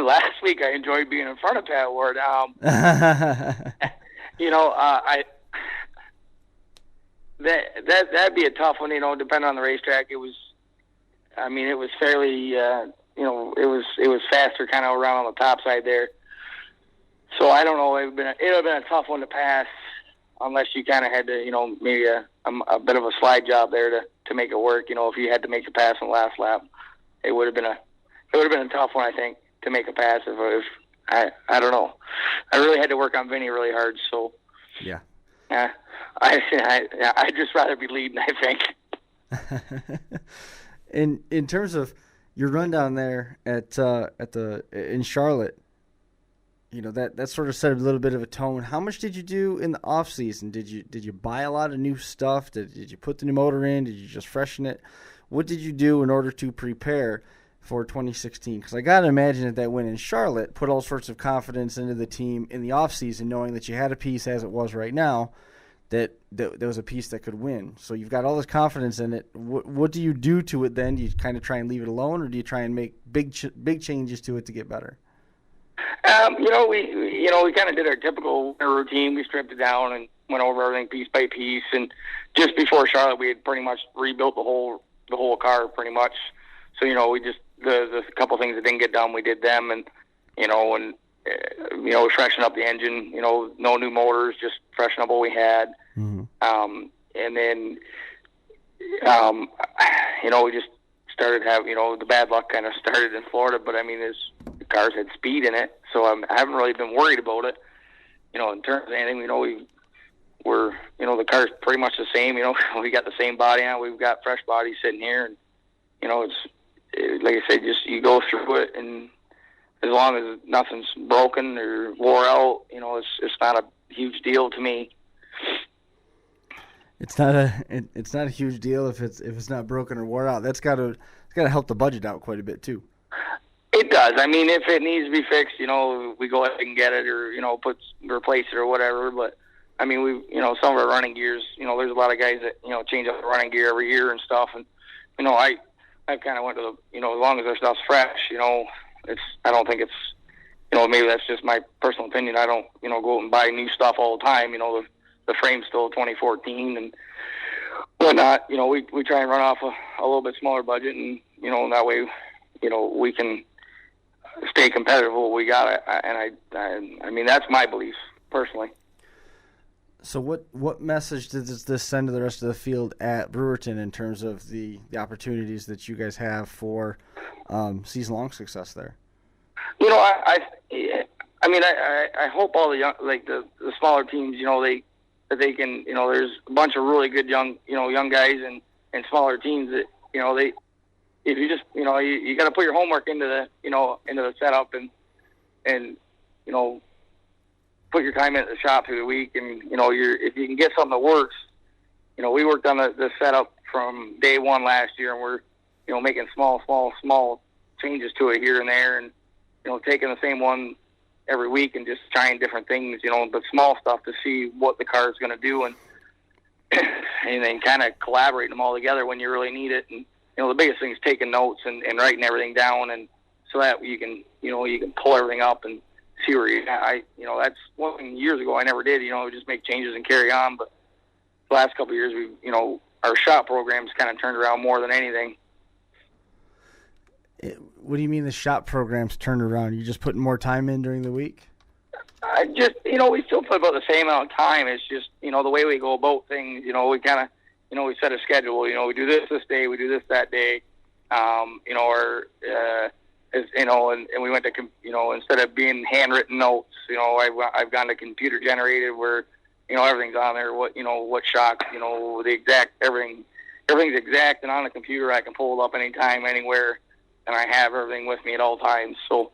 Last week I enjoyed being in front of Pat Ward. That'd be a tough one. Depending on the racetrack, it was fairly. It was faster kind of around on the top side there. So I don't know. It would have been a tough one to pass unless you kind of had to, maybe a bit of a slide job there to make it work. If you had to make a pass on the last lap, it would have been a tough one, I think, to make a pass. If I don't know. I really had to work on Vinny really hard. So yeah. I'd just rather be leading, I think. In terms of your run down there in Charlotte, that sort of set a little bit of a tone. How much did you do in the off season? Did you buy a lot of new stuff? Did you put the new motor in? Did you just freshen it? What did you do in order to prepare for 2016? Because I gotta imagine that win in Charlotte put all sorts of confidence into the team in the off season, knowing that you had a piece as it was right now, that there was a piece that could win. So you've got all this confidence in it. What do you do to it then? Do you kind of try and leave it alone, or do you try and make big changes to it to get better? We kind of did our typical routine. We stripped it down and went over everything piece by piece. And just before Charlotte, we had pretty much rebuilt the whole car pretty much. So we just the couple things that didn't get done, we did them, and freshen up the engine. No new motors, just freshen up what we had. Mm-hmm. And then we just started having the bad luck kind of started in Florida, but the cars had speed in it, so I haven't really been worried about it. In terms of anything, we're the car's pretty much the same. We got the same body on. We've got fresh bodies sitting here, and it's like I said, just you go through it, and as long as nothing's broken or wore out, it's not a huge deal to me. It's not a huge deal if it's not broken or wore out. It's got to help the budget out quite a bit too. It does. If it needs to be fixed, we go ahead and get it, or replace it or whatever. But I mean, some of our running gears, there's a lot of guys that, change up the running gear every year and stuff. And, I kind of went to the, as long as their stuff's fresh, I don't think it's, maybe that's just my personal opinion. I don't, go out and buy new stuff all the time. The frame's still 2014 and whatnot. We try and run off a little bit smaller budget, and, that way, we can stay competitive with what we got. I mean, that's my belief, personally. So what message does this send to the rest of the field at Brewerton in terms of the opportunities that you guys have for season-long success there? I hope all the young, like the smaller teams, that they can, there's a bunch of really good young guys and smaller teams that, if you just, you got to put your homework into the setup and put your time in the shop through the week, and if you can get something that works. We worked on the setup from day one last year, and we're making small changes to it here and there, and taking the same one every week and just trying different things, but small stuff to see what the car is going to do, and then kind of collaborating them all together when you really need it. And the biggest thing is taking notes and writing everything down, and so that you can pull everything up and see where you're at. That's one thing years ago I never did, just make changes and carry on. But the last couple of years, our shop programs kind of turned around more than anything. What do you mean the shop programs turned around? You just putting more time in during the week? I just, we still put about the same amount of time. It's just, the way we go about things, we kind of, we set a schedule. We do this day, we do this that day, and we went to, instead of being handwritten notes, I've gone to computer generated where, everything's on there. What shocks, the exact everything's exact, and on the computer I can pull it up anytime, anywhere, and I have everything with me at all times. So,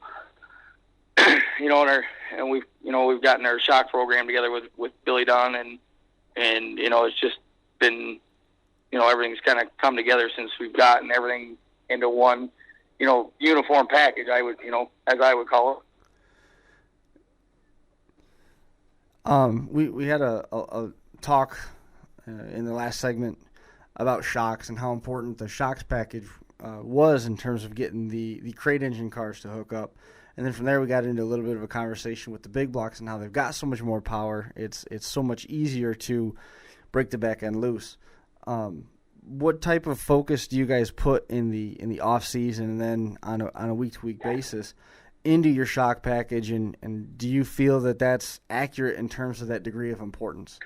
and we've gotten our shock program together with Billy Dunn, and it's just been, everything's kind of come together since we've gotten everything into one, uniform package, as I would call it. We had a talk in the last segment about shocks and how important the shocks package was in terms of getting the crate engine cars to hook up. And then from there we got into a little bit of a conversation with the big blocks and how they've got so much more power. It's so much easier to break the back end loose. What type of focus do you guys put in the off season and then on a week to week basis into your shock package, and do you feel that that's accurate in terms of that degree of importance?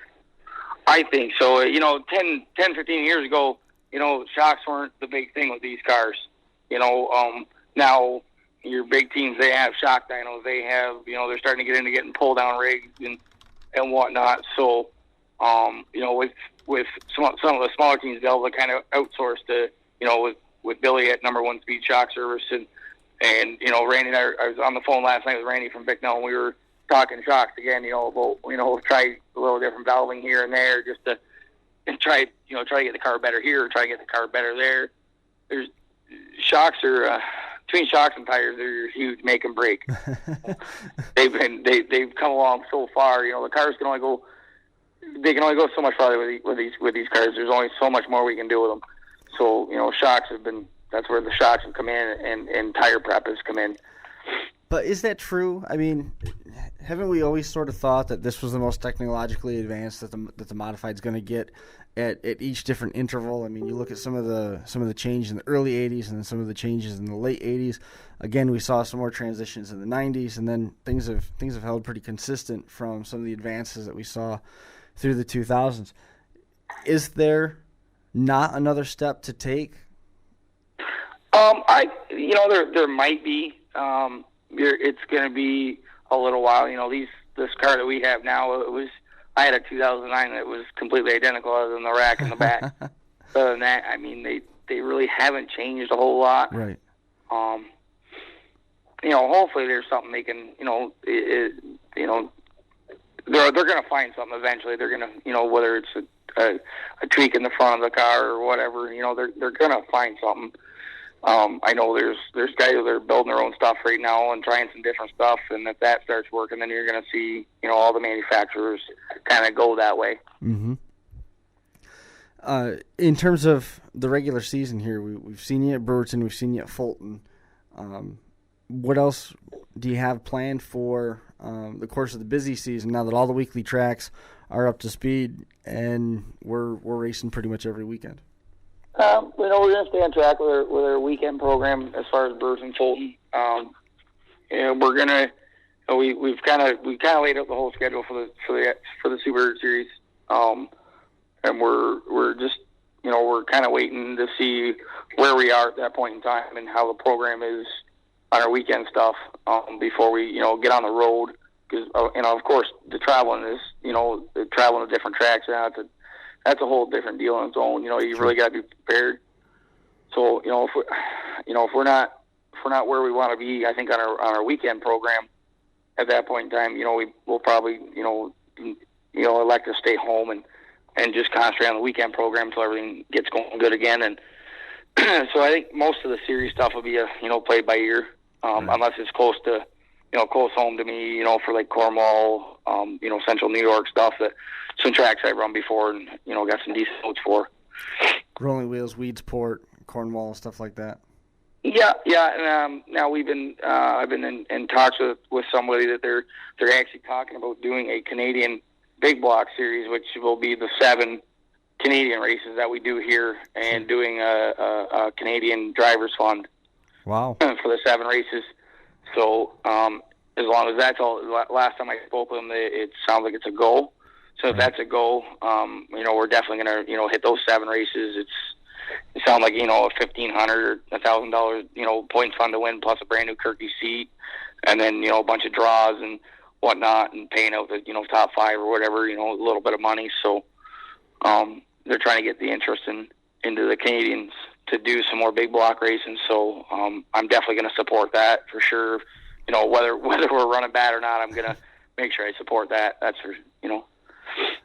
I think so. 10, 15 years ago, shocks weren't the big thing with these cars. Now your big teams, they have shock dynos. They have, they're starting to get into getting pull down rigs and whatnot. So, with some of the smaller teams, they'll able to kind of outsource to, with Billy at number one speed shock service, and Randy and I was on the phone last night with Randy from Bicknell, and we were talking shocks again, about, try a little different valving here and there just to try to get the car better here, or try to get the car better there. There's shocks are, between shocks and tires, they're huge make and break. They've come along so far. The cars can only go so much farther with these cars. There's only so much more we can do with them. So shocks have been. That's where the shocks have come in, and tire prep has come in. But is that true? I mean, haven't we always sort of thought that this was the most technologically advanced that the modified's going to get at each different interval? I mean, you look at some of the changes in the early 80s and then some of the changes in the late 80s. Again, we saw some more transitions in the 90s, and then things have held pretty consistent from some of the advances that we saw through the 2000s. Is there not another step to take? There might be. It's going to be a little while. This car that we have now, I had a 2009 that was completely identical other than the rack in the back. Other than that, I mean, they really haven't changed a whole lot. Right. Hopefully there's something they can, they're going to find something eventually. They're going to, whether it's a tweak in the front of the car or whatever, they're going to find something. I know there's guys that are building their own stuff right now and trying some different stuff, and if that starts working, then you're going to see, all the manufacturers kind of go that way. Mm-hmm. In terms of the regular season here, we've seen you at Brewerton, we've seen you at Fulton. What else do you have planned for the course of the busy season now that all the weekly tracks are up to speed and we're racing pretty much every weekend? We're going to stay on track with our weekend program as far as Brewerton, Fulton. We're going to we've kind of laid out the whole schedule for the Super Series, and we're just we're kind of waiting to see where we are at that point in time and how the program is on our weekend stuff before we get on the road, because of course the traveling is traveling to different tracks now. That's a whole different deal on its own. You really got to be prepared. So if we're not where we want to be, I think on our weekend program at that point in time, we'll probably elect to stay home and just concentrate on the weekend program until everything gets going good again. And so I think most of the series stuff will be played by ear, unless it's close home to me, for like Cornwall, Central New York stuff, that some tracks I've run before and got some decent notes for. Rolling Wheels, Weedsport, Cornwall, stuff like that. Yeah. And now I've been in talks with somebody that they're actually talking about doing a Canadian big block series, which will be the 7 Canadian races that we do here, and doing a Canadian drivers fund. Wow. For the 7 races. So as long as that's all, last time I spoke with them, it sounds like it's a go. So if that's a go, we're definitely going to hit those 7 races. It sounds like a $1,500 or $1,000 points fund to win, plus a brand new Kirky seat, and then a bunch of draws and whatnot, and paying out the top 5 or whatever, a little bit of money. So they're trying to get the interest into the Canadians to do some more big block racing. So I'm definitely going to support that for sure. Whether we're running bad or not, I'm going to make sure I support that. That's for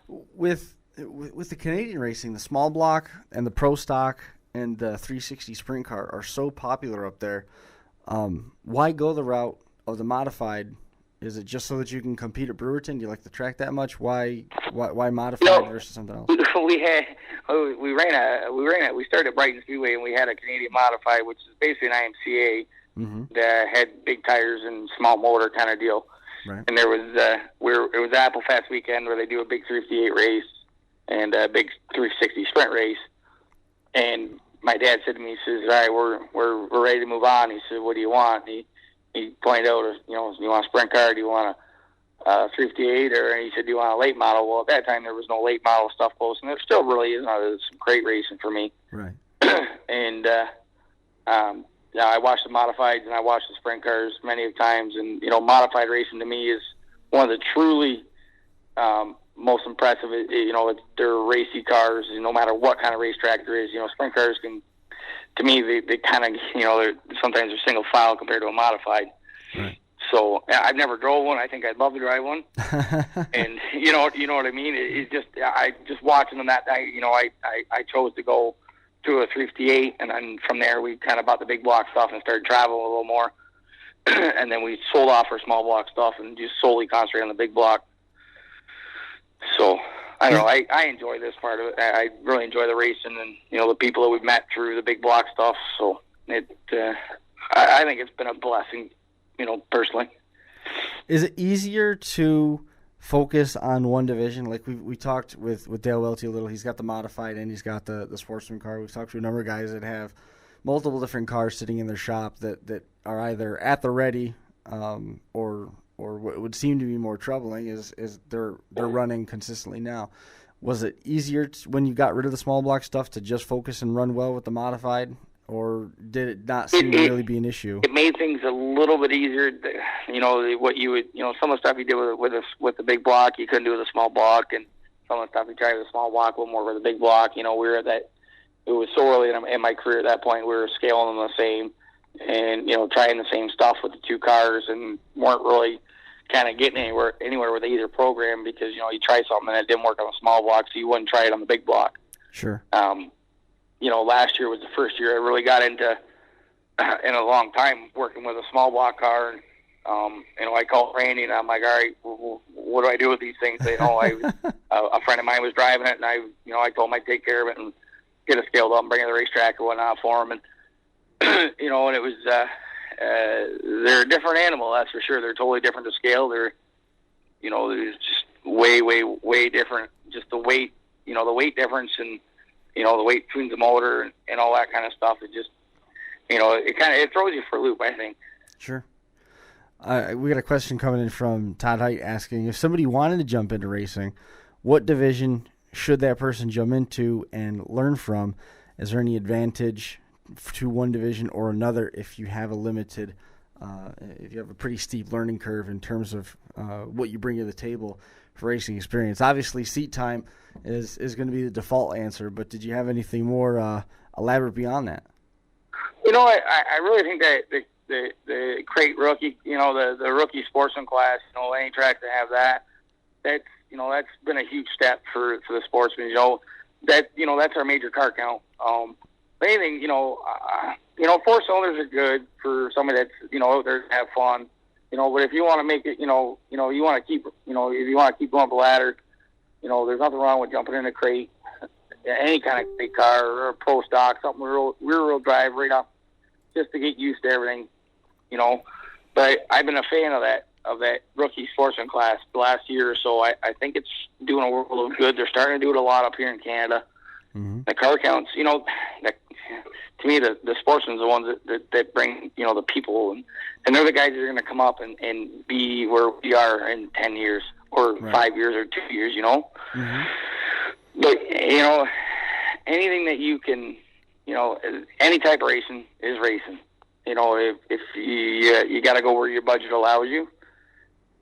With the Canadian racing, the small block and the pro stock and the 360 sprint car are so popular up there. Why go the route of the modified? Is it just so that you can compete at Brewerton? Do you like the track that much? Why modified versus something else? We started at Brighton Speedway, and we had a Canadian modified, which is basically an IMCA that had big tires and small motor kind of deal. Right. And there was it was Apple Fest weekend where they do a big 358 race and a big 360 sprint race. And my dad said to me, he says, "All right, we're ready to move on." He said, "What do you want?" And he pointed out, you want a sprint car? Do you want a 358? Or he said, "Do you want a late model?" Well, at that time there was no late model stuff close, and there still really is. There's some great racing for me. Right. And I watched the modifieds and I watched the sprint cars many times, and modified racing to me is one of the truly most impressive. They're racy cars, no matter what kind of racetrack there is. Sprint cars can, to me, they kind of sometimes they're single file compared to a modified. Right. So I've never drove one. I think I'd love to drive one. And you know what I mean. It's just watching them that night. I chose to go to a 358, and then from there we kind of bought the big block stuff and started traveling a little more. And then we sold off our small block stuff and just solely concentrate on the big block. So I don't know. I enjoy this part of it. I really enjoy the racing and the people that we've met through the big block stuff. So I think it's been a blessing, personally. Is it easier to focus on one division? Like we talked with Dale Welty a little. He's got the modified and he's got the Sportsman car. We've talked to a number of guys that have multiple different cars sitting in their shop that are either at the ready or what would seem to be more troubling is they're running consistently now. Was it easier when you got rid of the small block stuff to just focus and run well with the modified, or did it not seem to really be an issue? It made things a little bit easier. What you would, some of the stuff you did with the big block, you couldn't do with a small block, and some of the stuff you tried with a small block, a little more with a big block. We were at that. It was so early in my career at that point. We were scaling them the same, and trying the same stuff with the two cars, and weren't really kind of getting anywhere with either program because you try something and it didn't work on a small block, so you wouldn't try it on the big block. Sure. Last year was the first year I really got into in a long time working with a small block car. And, I called Randy, and I'm like, all right, what do I do with these things? A friend of mine was driving it, and I told him I'd take care of it and get it scaled up and bring it to the racetrack and whatnot for him. And, and it was, they're a different animal, that's for sure. They're totally different to scale. They're just way, way, way different. Just the weight, the weight difference and, the weight between the motor and all that kind of stuff. It just, it throws you for a loop, I think. Sure. We got a question coming in from Todd Height asking, if somebody wanted to jump into racing, what division should that person jump into and learn from? Is there any advantage to one division or another if you have if you have a pretty steep learning curve in terms of what you bring to the table for racing experience? Obviously, seat time is going to be the default answer, but did you have anything more elaborate beyond that? I really think that the crate rookie, the rookie sportsman class, any track to have that's been a huge step for the sportsman. That's our major car count. Anything, 4 cylinders are good for somebody that's, out there to have fun. But if you want to make it, you want to keep, if you want to keep going up the ladder, there's nothing wrong with jumping in a crate, any kind of crate car or a pro stock, something rear-wheel drive right up, just to get used to everything, But I've been a fan of that rookie sportsman class the last year or so. I think it's doing a world of good. They're starting to do it a lot up here in Canada. Mm-hmm. The car counts, to me, the sportsmen's the ones that bring, the people, and they're the guys that are going to come up and be where we are in 10 years or right. 5 years or 2 years, Mm-hmm. But, anything that you can, any type of racing is racing. If you got to go where your budget allows you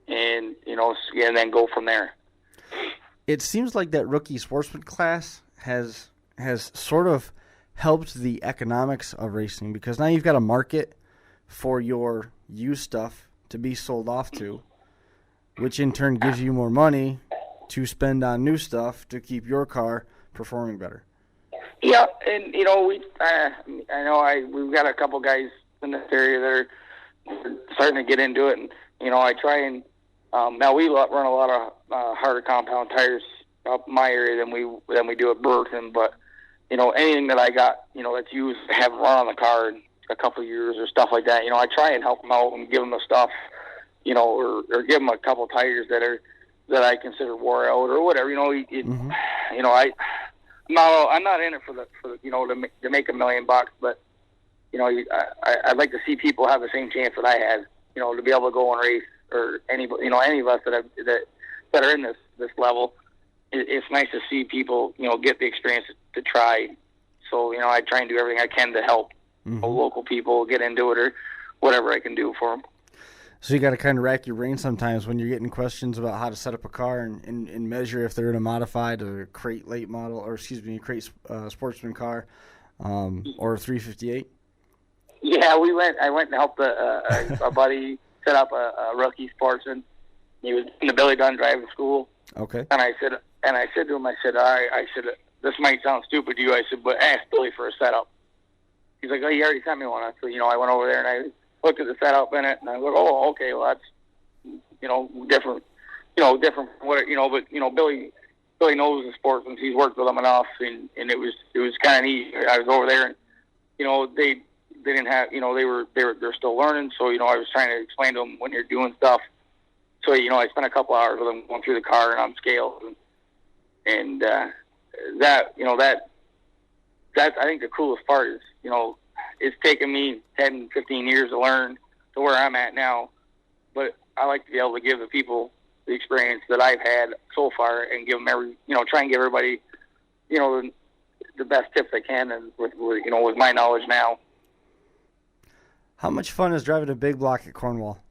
and, and then go from there. It seems like that rookie sportsman class has sort of helped the economics of racing, because now you've got a market for your used stuff to be sold off to, which in turn gives you more money to spend on new stuff to keep your car performing better. Yeah, and we've got a couple guys in this area that are starting to get into it, and I try and now we run a lot of harder compound tires up my area than we do at Brewerton, but anything that I got that's used to have run on the car in a couple of years or stuff like that, I try and help them out and give them the stuff, or give them a couple of tires that I consider wore out or whatever. Mm-hmm. I'm not in it for the to make $1 million, but I'd like to see people have the same chance that I had, to be able to go and race, or any of us that are in this level. It's nice to see people, get the experience to try. So, I try and do everything I can to help mm-hmm. local people get into it or whatever I can do for them. So you got to kind of rack your brain sometimes when you're getting questions about how to set up a car and measure if they're in a modified or crate late model, or crate sportsman car, or a 358. Yeah, I went and helped a buddy set up a rookie sportsman. He was in the Billy Gunn driving school. Okay. And I said to him, all right, this might sound stupid to you. I said, but ask Billy for a setup. He's like, oh, he already sent me one. So, I went over there and I looked at the setup in it, and I was like, oh, okay, well, that's, different, different from what, but, Billy knows the sportsmen. He's worked with them enough, and it was kind of neat. I was over there, and, they didn't have, they're still learning, so, I was trying to explain to them when you're doing stuff. So, I spent a couple hours with them going through the car and on scales, and that's, I think the coolest part is, it's taken me 10, 15 years to learn to where I'm at now, but I like to be able to give the people the experience that I've had so far and give them try and give everybody, the best tips I can, and with my knowledge now. How much fun is driving a big block at Cornwall?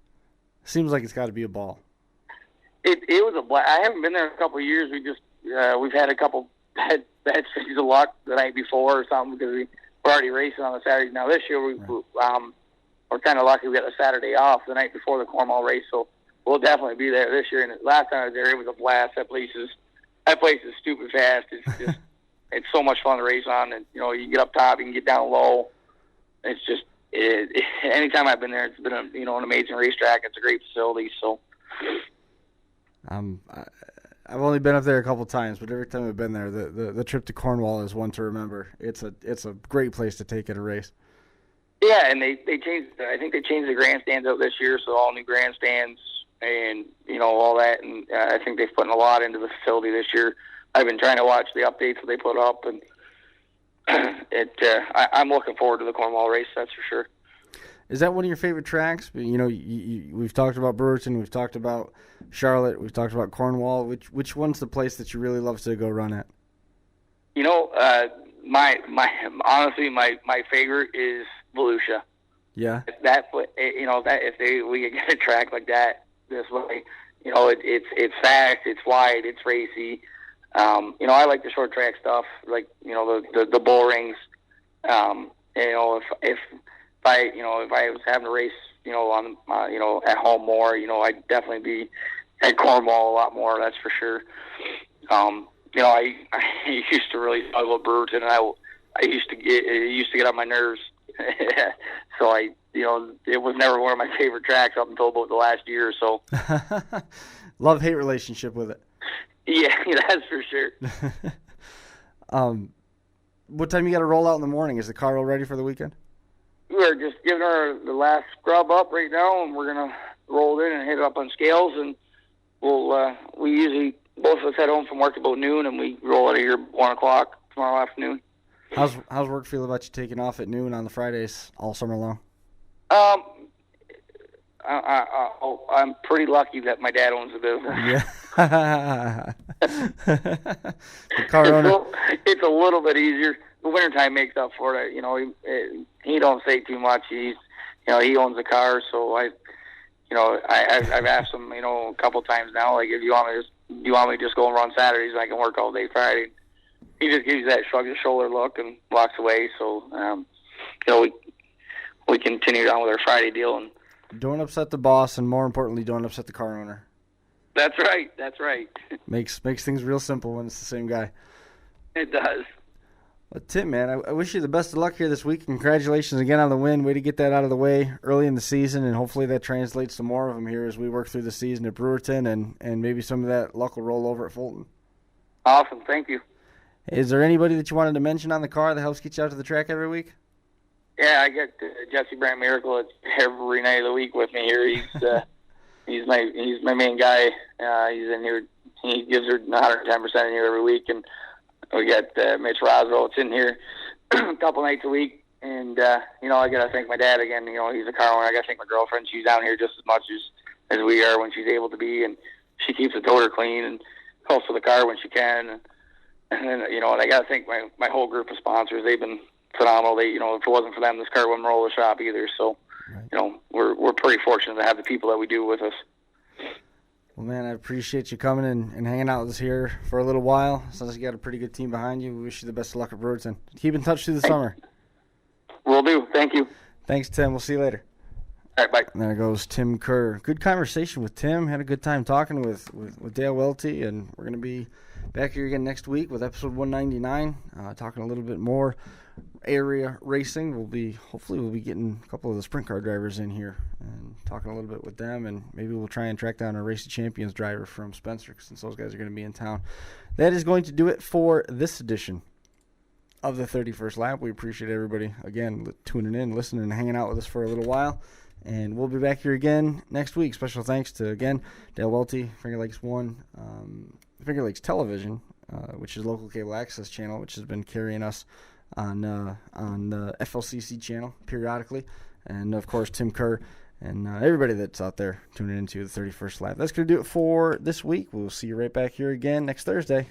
Seems like it's got to be a ball. It was a blast. I haven't been there in a couple of years. We've had a couple bad streaks of luck the night before or something, because we're already racing on a Saturday. Now this year we're kind of lucky we got a Saturday off the night before the Cornwall race, so we'll definitely be there this year. And last time I was there, it was a blast. That place is stupid fast. It's just it's so much fun to race on, and you get up top, you can get down low. It's just anytime I've been there, it's been an amazing racetrack. It's a great facility. So, I've only been up there a couple times, but every time I've been there, the trip to Cornwall is one to remember. It's a great place to take at a race. Yeah, and they changed. I think they changed the grandstands out this year, so all new grandstands and all that. And I think they've put a lot into the facility this year. I've been trying to watch the updates that they put up, and I'm looking forward to the Cornwall race. That's for sure. Is that one of your favorite tracks? We've talked about Brewerton, we've talked about Charlotte, we've talked about Cornwall. Which one's the place that you really love to go run at? Honestly, my favorite is Volusia. Yeah. If we could get a track like that this way, it's fast, it's wide, it's racy. I like the short track stuff, like the bull rings. If I was having a race, on at home more, I'd definitely be at Cornwall a lot more. That's for sure. I used to really struggle with Brewerton, and it used to get on my nerves. So it was never one of my favorite tracks up until about the last year or so. Love-hate relationship with it. Yeah, that's for sure. What time you got to roll out in the morning? Is the car all ready for the weekend? We're just giving her the last scrub up right now, and we're gonna roll it in and hit it up on scales, and we usually both of us head home from work about noon, and we roll out of here 1:00 tomorrow afternoon. How's work feel about you taking off at noon on the Fridays all summer long? I'm pretty lucky that my dad owns the business. Yeah. The car owner. It's a little bit easier. The wintertime makes up for it. He don't say too much. He owns the car, so I've asked him, a couple times now, like, if you want me to just go and run Saturdays, and I can work all day Friday. He just gives you that shrug his shoulder look and walks away. So, we continue on with our Friday deal. And don't upset the boss, and more importantly, don't upset the car owner. That's right. That's right. Makes things real simple when it's the same guy. It does. Well, Tim, man, I wish you the best of luck here this week. Congratulations again on the win. Way to get that out of the way early in the season, and hopefully that translates to more of them here as we work through the season at Brewerton, and maybe some of that luck will roll over at Fulton. Awesome. Thank you. Is there anybody that you wanted to mention on the car that helps get you out to the track every week? Yeah, I got Jesse Brandt Miracle every night of the week with me here. He's my main guy. He's in here. He gives her 110% in here every week, and we got Mitch Roswell. It's in here a couple nights a week, and I got to thank my dad again. He's a car owner. I got to thank my girlfriend. She's down here just as much as we are when she's able to be, and she keeps the toter clean and helps with the car when she can. And then and I got to thank my whole group of sponsors. They've been phenomenal. They if it wasn't for them, this car wouldn't roll the shop either. So right. We're pretty fortunate to have the people that we do with us. Well, man, I appreciate you coming and hanging out with us here for a little while. Sounds like you got a pretty good team behind you. We wish you the best of luck at Brewerton. Keep in touch through the summer. Will do. Thank you. Thanks, Tim. We'll see you later. All right, bye. And there goes Tim Kerr. Good conversation with Tim. Had a good time talking with Dale Welty, and we're going to be back here again next week with episode 199, talking a little bit more area racing. Hopefully we'll be getting a couple of the sprint car drivers in here and talking a little bit with them, and maybe we'll try and track down a Race of Champions driver from Spencer, since those guys are going to be in town. That is going to do it for this edition of the 31st Lap. We appreciate everybody, again, tuning in, listening, and hanging out with us for a little while. And we'll be back here again next week. Special thanks to, again, Dale Welty, Finger Lakes Finger Lakes Television, which is local cable access channel, which has been carrying us on the FLCC channel periodically. And, of course, Tim Kerr and everybody that's out there tuning into the 31st Lap. That's going to do it for this week. We'll see you right back here again next Thursday.